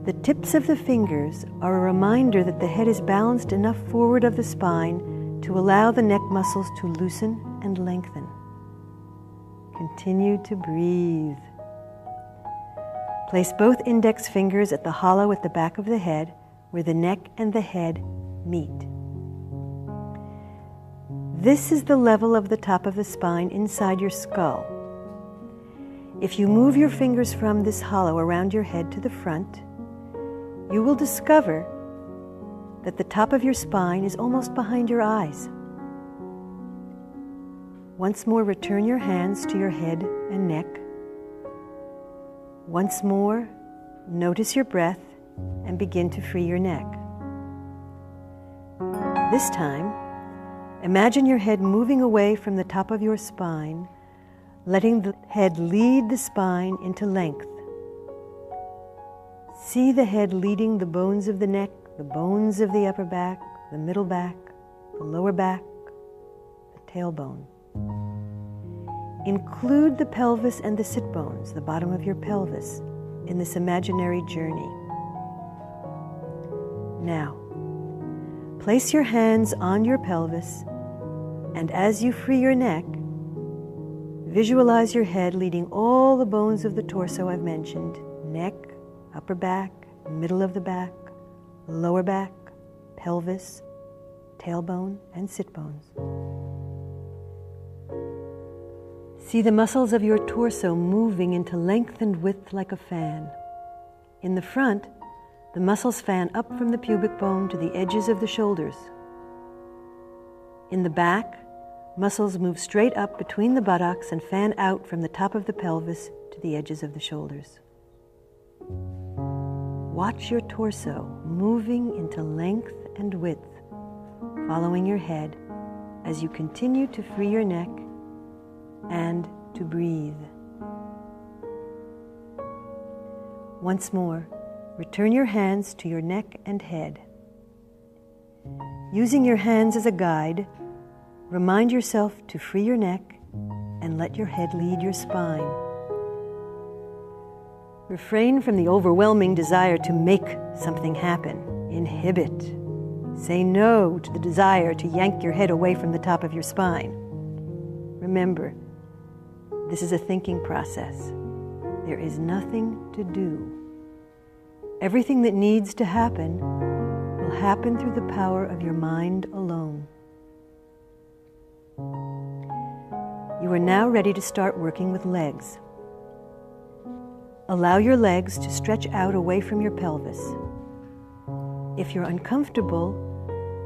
The tips of the fingers are a reminder that the head is balanced enough forward of the spine to allow the neck muscles to loosen and lengthen. Continue to breathe. Place both index fingers at the hollow at the back of the head where the neck and the head meet. This is the level of the top of the spine inside your skull. If you move your fingers from this hollow around your head to the front, you will discover that the top of your spine is almost behind your eyes. Once more, return your hands to your head and neck. Once more, notice your breath and begin to free your neck. This time, imagine your head moving away from the top of your spine, letting the head lead the spine into length. See the head leading the bones of the neck, the bones of the upper back, the middle back, the lower back, the tailbone. Include the pelvis and the sit bones, the bottom of your pelvis, in this imaginary journey. Now, place your hands on your pelvis, and as you free your neck, visualize your head leading all the bones of the torso I've mentioned: neck, upper back, middle of the back, lower back, pelvis, tailbone, and sit bones. See the muscles of your torso moving into length and width like a fan. In the front, the muscles fan up from the pubic bone to the edges of the shoulders. In the back, muscles move straight up between the buttocks and fan out from the top of the pelvis to the edges of the shoulders. Watch your torso moving into length and width, following your head as you continue to free your neck and to breathe. Once more, return your hands to your neck and head. Using your hands as a guide, remind yourself to free your neck and let your head lead your spine. Refrain from the overwhelming desire to make something happen. Inhibit. Say no to the desire to yank your head away from the top of your spine. Remember, this is a thinking process. There is nothing to do. Everything that needs to happen will happen through the power of your mind alone. You are now ready to start working with legs. Allow your legs to stretch out away from your pelvis. If you're uncomfortable,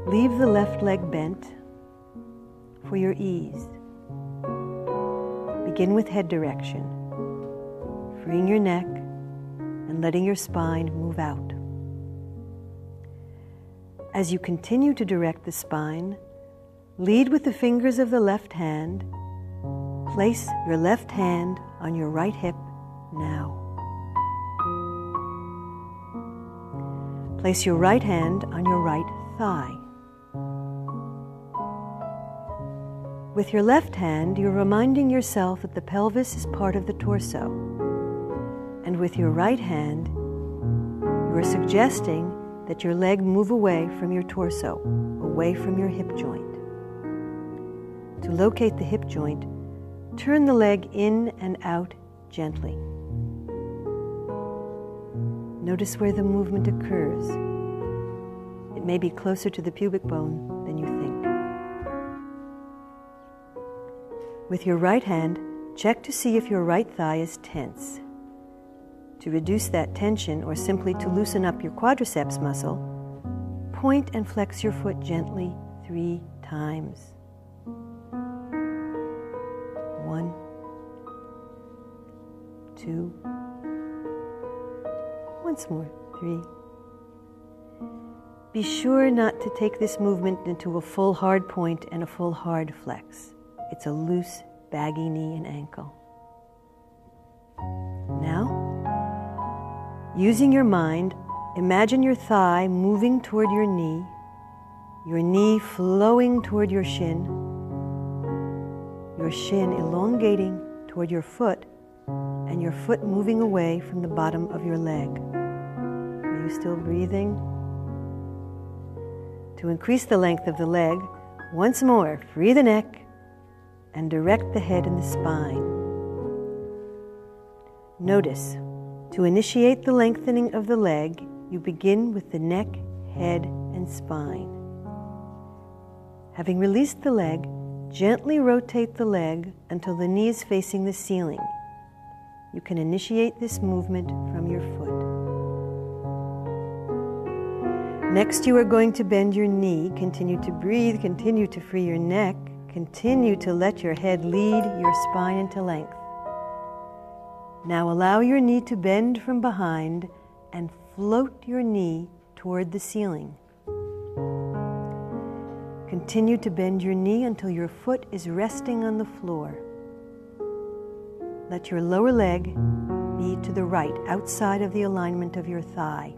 leave the left leg bent for your ease. Begin with head direction. freeing your neck and letting your spine move out. As you continue to direct the spine, lead with the fingers of the left hand. Place your left hand on your right hip now. Place your right hand on your right thigh. With your left hand, you're reminding yourself that the pelvis is part of the torso. And with your right hand, you are suggesting that your leg move away from your torso, away from your hip joint. To locate the hip joint, turn the leg in and out gently. Notice where the movement occurs. It may be closer to the pubic bone than you think. With your right hand, check to see if your right thigh is tense. To reduce that tension, or simply to loosen up your quadriceps muscle, point and flex your foot gently 3 times. 1, 2, once more, 3. Be sure not to take this movement into a full hard point and a full hard flex. It's a loose, baggy knee and ankle. Now, using your mind, imagine your thigh moving toward your knee flowing toward your shin elongating toward your foot, and your foot moving away from the bottom of your leg. Are you still breathing? To increase the length of the leg, once more, free the neck and direct the head and the spine. Notice, to initiate the lengthening of the leg, you begin with the neck, head, and spine. Having released the leg, gently rotate the leg until the knee is facing the ceiling. You can initiate this movement from your foot. Next, you are going to bend your knee. Continue to breathe, continue to free your neck, continue to let your head lead your spine into length. Now allow your knee to bend from behind and float your knee toward the ceiling. Continue to bend your knee until your foot is resting on the floor. Let your lower leg be to the right, outside of the alignment of your thigh.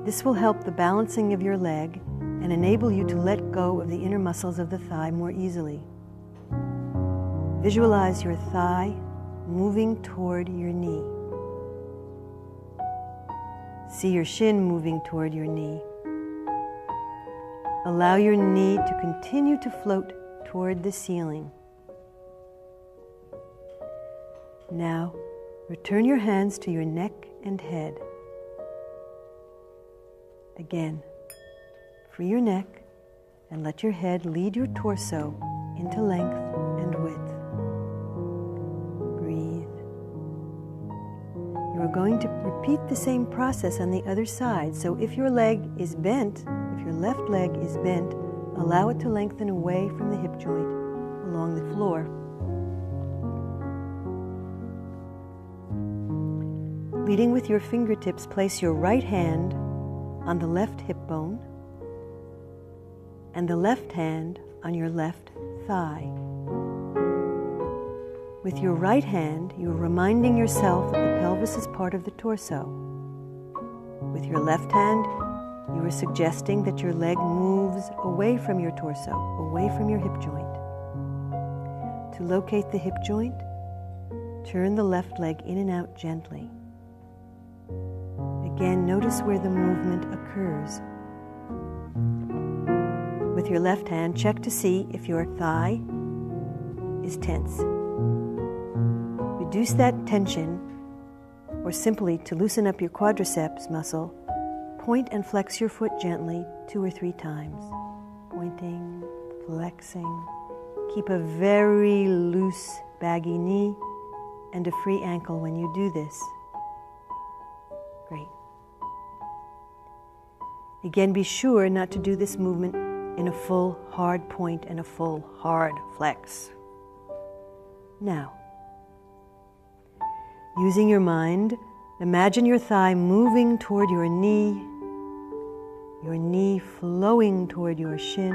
This will help the balancing of your leg and enable you to let go of the inner muscles of the thigh more easily. Visualize your thigh moving toward your knee. See your shin moving toward your knee. Allow your knee to continue to float toward the ceiling. Now, return your hands to your neck and head. Again, free your neck and let your head lead your torso into length and width. Breathe. You are going to repeat the same process on the other side. So if your leg is bent, if your left leg is bent, allow it to lengthen away from the hip joint along the floor. Leading with your fingertips, place your right hand on the left hip bone and the left hand on your left thigh. With your right hand, you are reminding yourself that the pelvis is part of the torso. With your left hand, you are suggesting that your leg moves away from your torso, away from your hip joint. To locate the hip joint, turn the left leg in and out gently. Again, notice where the movement occurs. With your left hand, check to see if your thigh is tense. Reduce that tension, or simply to loosen up your quadriceps muscle, point and flex your foot gently 2 or 3 times. Pointing, flexing. Keep a very loose, baggy knee and a free ankle when you do this. Great. Again, be sure not to do this movement in a full hard point and a full hard flex. Now, Using your mind, imagine your thigh moving toward your knee flowing toward your shin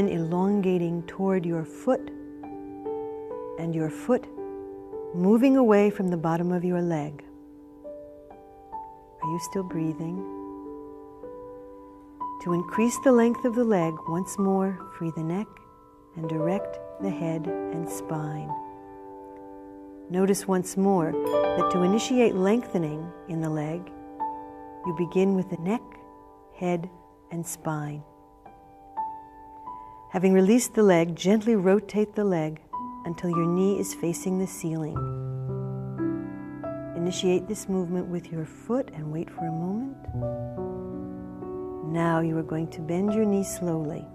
elongating toward your foot, and your foot moving away from the bottom of your leg. Are you still breathing? To increase the length of the leg, once more, free the neck and direct the head and spine. Notice once more that to initiate lengthening in the leg, you begin with the neck, head, and spine. Having released the leg, gently rotate the leg until your knee is facing the ceiling. Initiate this movement with your foot and wait for a moment. Now you are going to bend your knee slowly.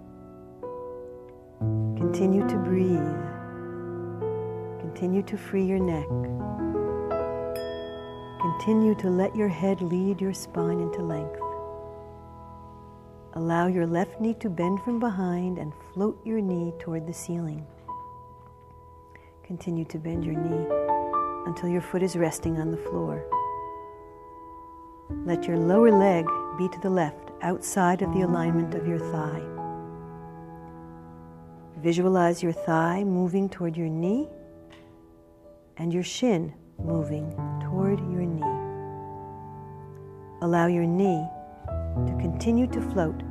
Continue to breathe. Continue to free your neck. Continue to let your head lead your spine into length. Allow your left knee to bend from behind and float your knee toward the ceiling. Continue to bend your knee until your foot is resting on the floor. Let your lower leg be to the left, outside of the alignment of your thigh. Visualize your thigh moving toward your knee and your shin moving toward your knee. Allow your knee to continue to float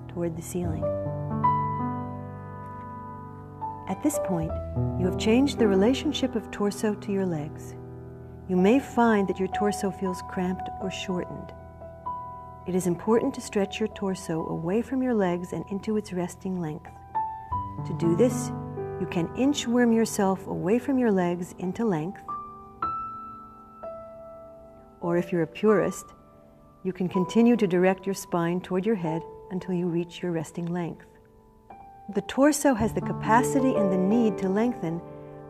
toward the ceiling. At this point, you have changed the relationship of torso to your legs. You may find that your torso feels cramped or shortened. It is important to stretch your torso away from your legs and into its resting length. To do this, you can inchworm yourself away from your legs into length, or if you're a purist, you can continue to direct your spine toward your head until you reach your resting length. The torso has the capacity and the need to lengthen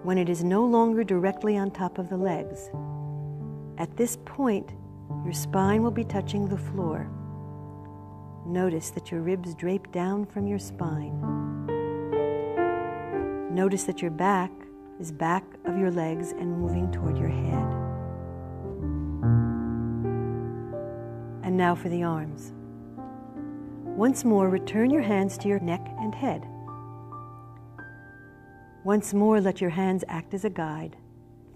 when it is no longer directly on top of the legs. At this point, your spine will be touching the floor. Notice that your ribs drape down from your spine. Notice that your back is back of your legs and moving toward your head. And now for the arms. Once more, return your hands to your neck and head. Once more, let your hands act as a guide,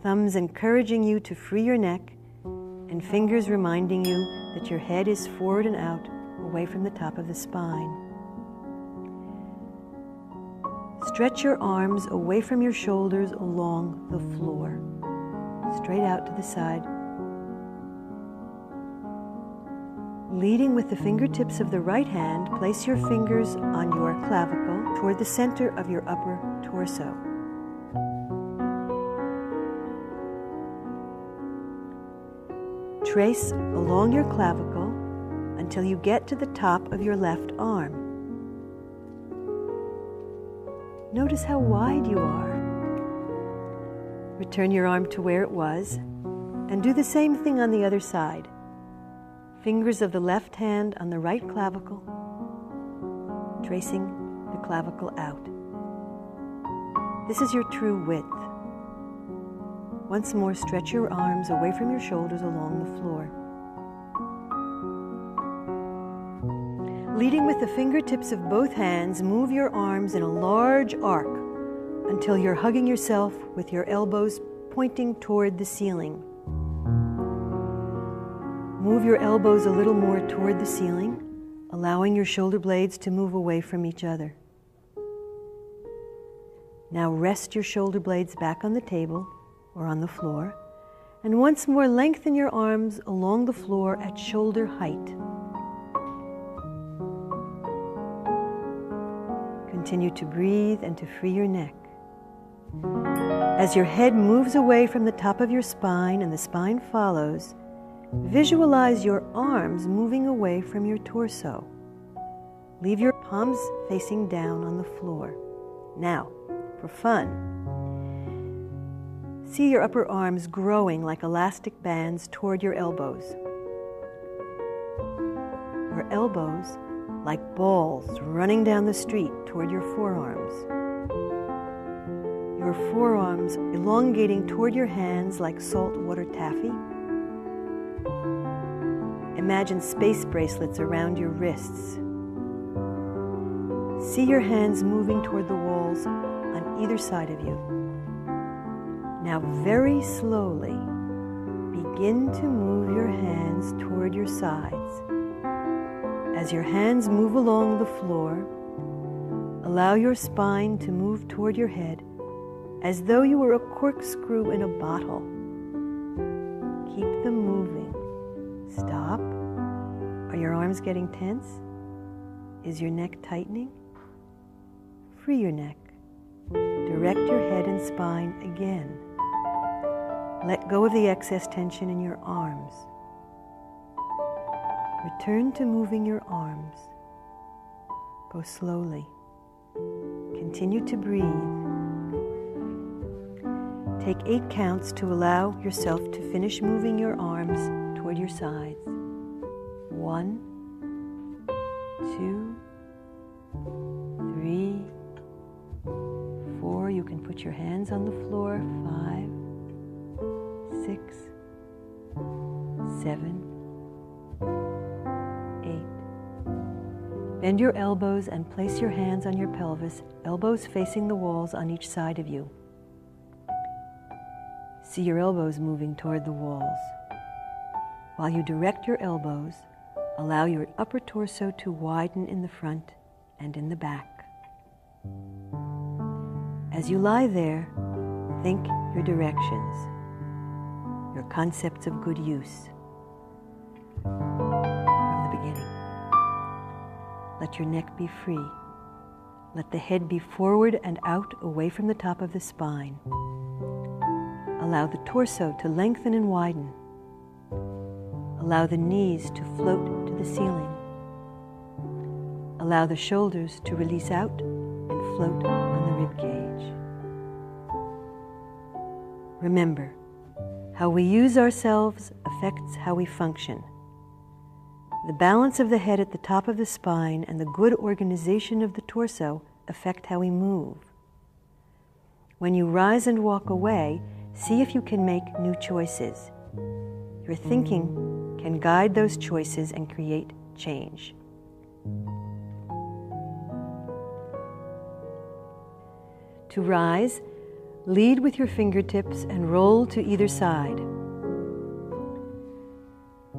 thumbs encouraging you to free your neck, and fingers reminding you that your head is forward and out, away from the top of the spine. Stretch your arms away from your shoulders along the floor, straight out to the side. Leading with the fingertips of the right hand, place your fingers on your clavicle toward the center of your upper torso. Trace along your clavicle until you get to the top of your left arm. Notice how wide you are. Return your arm to where it was, and do the same thing on the other side. Fingers of the left hand on the right clavicle, tracing the clavicle out. This is your true width. Once more, stretch your arms away from your shoulders along the floor. Leading with the fingertips of both hands, move your arms in a large arc until you're hugging yourself with your elbows pointing toward the ceiling. Move your elbows a little more toward the ceiling, allowing your shoulder blades to move away from each other. Now rest your shoulder blades back on the table or on the floor, and once more lengthen your arms along the floor at shoulder height. Continue to breathe and to free your neck. As your head moves away from the top of your spine and the spine follows, visualize your arms moving away from your torso. Leave your palms facing down on the floor. Now, for fun, see your upper arms growing like elastic bands toward your elbows. Your elbows like balls running down the street toward your forearms. Your your forearms elongating toward your hands like saltwater taffy. Imagine space bracelets around your wrists. See your hands moving toward the walls on either side of you. Now very slowly, begin to move your hands toward your sides. As your hands move along the floor, allow your spine to move toward your head as though you were a corkscrew in a bottle. Keep them moving. Stop. Are your arms getting tense? Is your neck tightening? Free your neck. Direct your head and spine again. Let go of the excess tension in your arms. Return to moving your arms. Go slowly. Continue to breathe. Take 8 counts to allow yourself to finish moving your arms toward your sides. 1, 2, 3, 4. You can put your hands on the floor. 5, 6, 7, 8. Bend your elbows and place your hands on your pelvis, elbows facing the walls on each side of you. See your elbows moving toward the walls. While you direct your elbows, allow your upper torso to widen in the front and in the back. As you lie there, think your directions, your concepts of good use. From the beginning, let your neck be free. Let the head be forward and out away from the top of the spine. Allow the torso to lengthen and widen. Allow the knees to float to the ceiling. Allow the shoulders to release out and float on the rib cage. Remember, how we use ourselves affects how we function. The balance of the head at the top of the spine and the good organization of the torso affect how we move. When you rise and walk away, see if you can make new choices. Your thinking can guide those choices and create change. To rise, lead with your fingertips and roll to either side.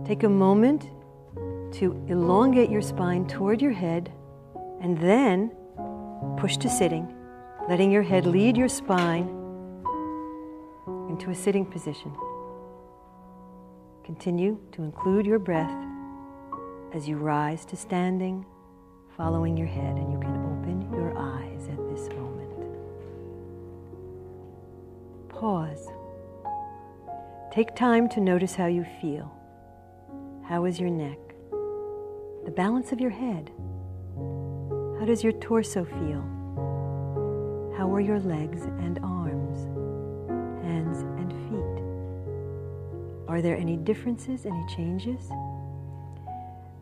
Take a moment to elongate your spine toward your head and then push to sitting, letting your head lead your spine into a sitting position. Continue to include your breath as you rise to standing, following your head, and you can open your eyes at this moment. Pause. Take time to notice how you feel. How is your neck? The balance of your head. How does your torso feel? How are your legs and arms, hands and feet? Are there any differences, any changes?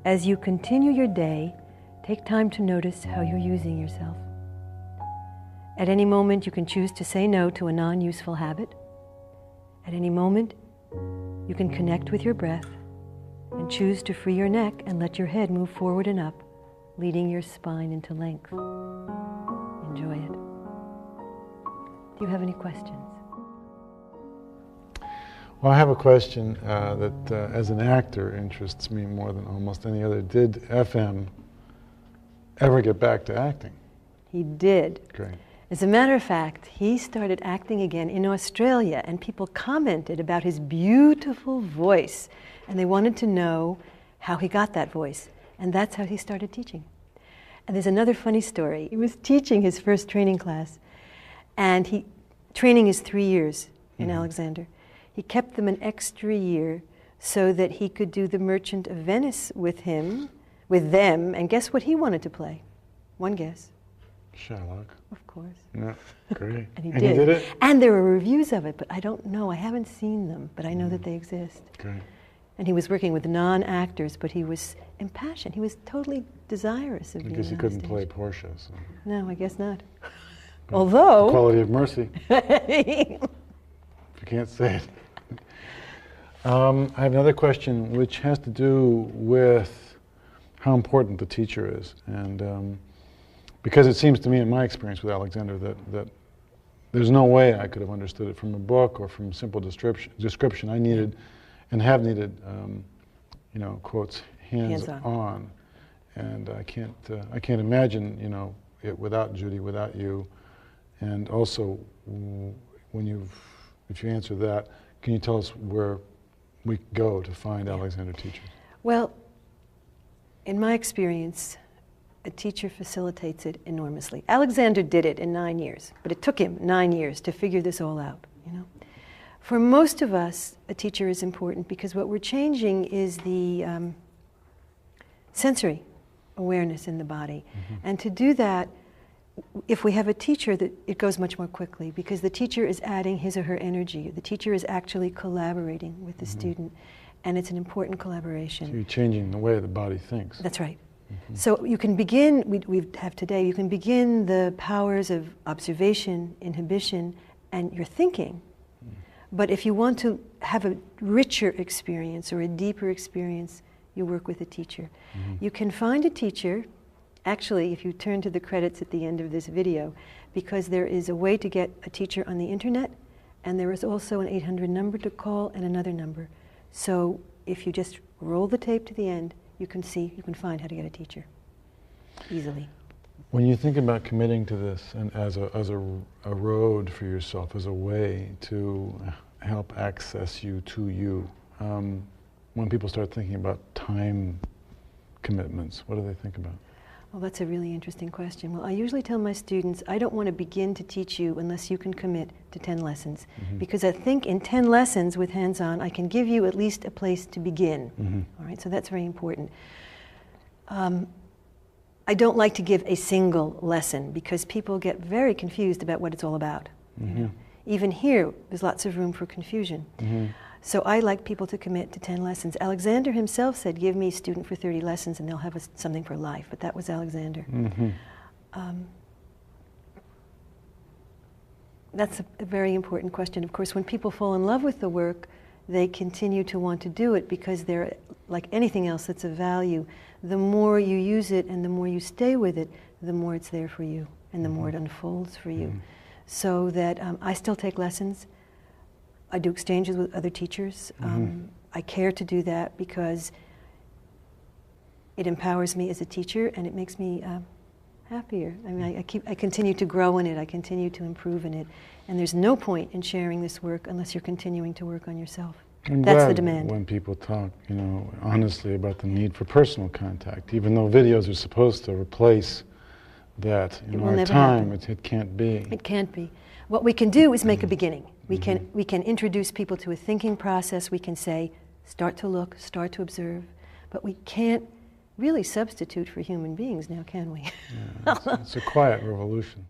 As you continue your day, take time to notice how you're using yourself. At any moment, you can choose to say no to a non-useful habit. At any moment, you can connect with your breath and choose to free your neck and let your head move forward and up, leading your spine into length. Enjoy it. Do you have any questions? Well, I have a question that, as an actor, interests me more than almost any other. Did FM ever get back to acting? He did. Great. As a matter of fact, he started acting again in Australia, and people commented about his beautiful voice, and they wanted to know how he got that voice, and that's how he started teaching. And there's another funny story. He was teaching his first training class, and training is 3 years in Alexander. He kept them an extra year so that he could do The Merchant of Venice with them, and guess what he wanted to play? One guess. Sherlock. Of course. Yeah, great. And he He did. did it? And there were reviews of it, but I don't know. I haven't seen them, but I know that they exist. Great. And he was working with non-actors, but he was impassioned. He was totally desirous of being Because he on couldn't stage. play Portia. So. No, I guess not. Although... The quality of mercy. If you can't say it. I have another question which has to do with how important the teacher is. And because it seems to me in my experience with Alexander that there's no way I could have understood it from a book or from simple description. I needed and have needed, quotes, hands-on. And I can't imagine, it without Judy, without you. And also, if you answer that, can you tell us where we go to find Alexander teachers? Well, in my experience, a teacher facilitates it enormously. Alexander did it in 9 years, but it took him 9 years to figure this all out, For most of us, a teacher is important because what we're changing is the sensory awareness in the body. Mm-hmm. And to do that, if we have a teacher, it goes much more quickly because the teacher is adding his or her energy. The teacher is actually collaborating with the student, and it's an important collaboration. So you're changing the way the body thinks. That's right. Mm-hmm. So you can begin, we have today, you can begin the powers of observation, inhibition, and your thinking. But if you want to have a richer experience or a deeper experience, you work with a teacher. Mm-hmm. You can find a teacher, actually, if you turn to the credits at the end of this video, because there is a way to get a teacher on the internet, and there is also an 800 number to call and another number. So if you just roll the tape to the end, you can find how to get a teacher easily. When you think about committing to this and as a road for yourself, as a way to help access you to you, when people start thinking about time commitments, what do they think about? Well, that's a really interesting question. Well, I usually tell my students, I don't want to begin to teach you unless you can commit to 10 lessons. Mm-hmm. Because I think in 10 lessons with hands-on, I can give you at least a place to begin. Mm-hmm. All right, so that's very important. I don't like to give a single lesson because people get very confused about what it's all about. Mm-hmm. Even here, there's lots of room for confusion. Mm-hmm. So I like people to commit to 10 lessons. Alexander himself said, give me a student for 30 lessons and they'll have something for life. But that was Alexander. Mm-hmm. That's a very important question. Of course, when people fall in love with the work, they continue to want to do it because they're, like anything else that's of value, the more you use it and the more you stay with it, the more it's there for you and the more it unfolds for you. So that I still take lessons. I do exchanges with other teachers. I care to do that because it empowers me as a teacher and it makes me happier. I mean, I continue to grow in it. I continue to improve in it. And there's no point in sharing this work unless you're continuing to work on yourself. That's the demand. When people talk, honestly about the need for personal contact, even though videos are supposed to replace that in our time, it can't be. It can't be. What we can do is make a beginning. We can introduce people to a thinking process. We can say, start to look, start to observe. But we can't really substitute for human beings now, can we? Yeah, it's a quiet revolution.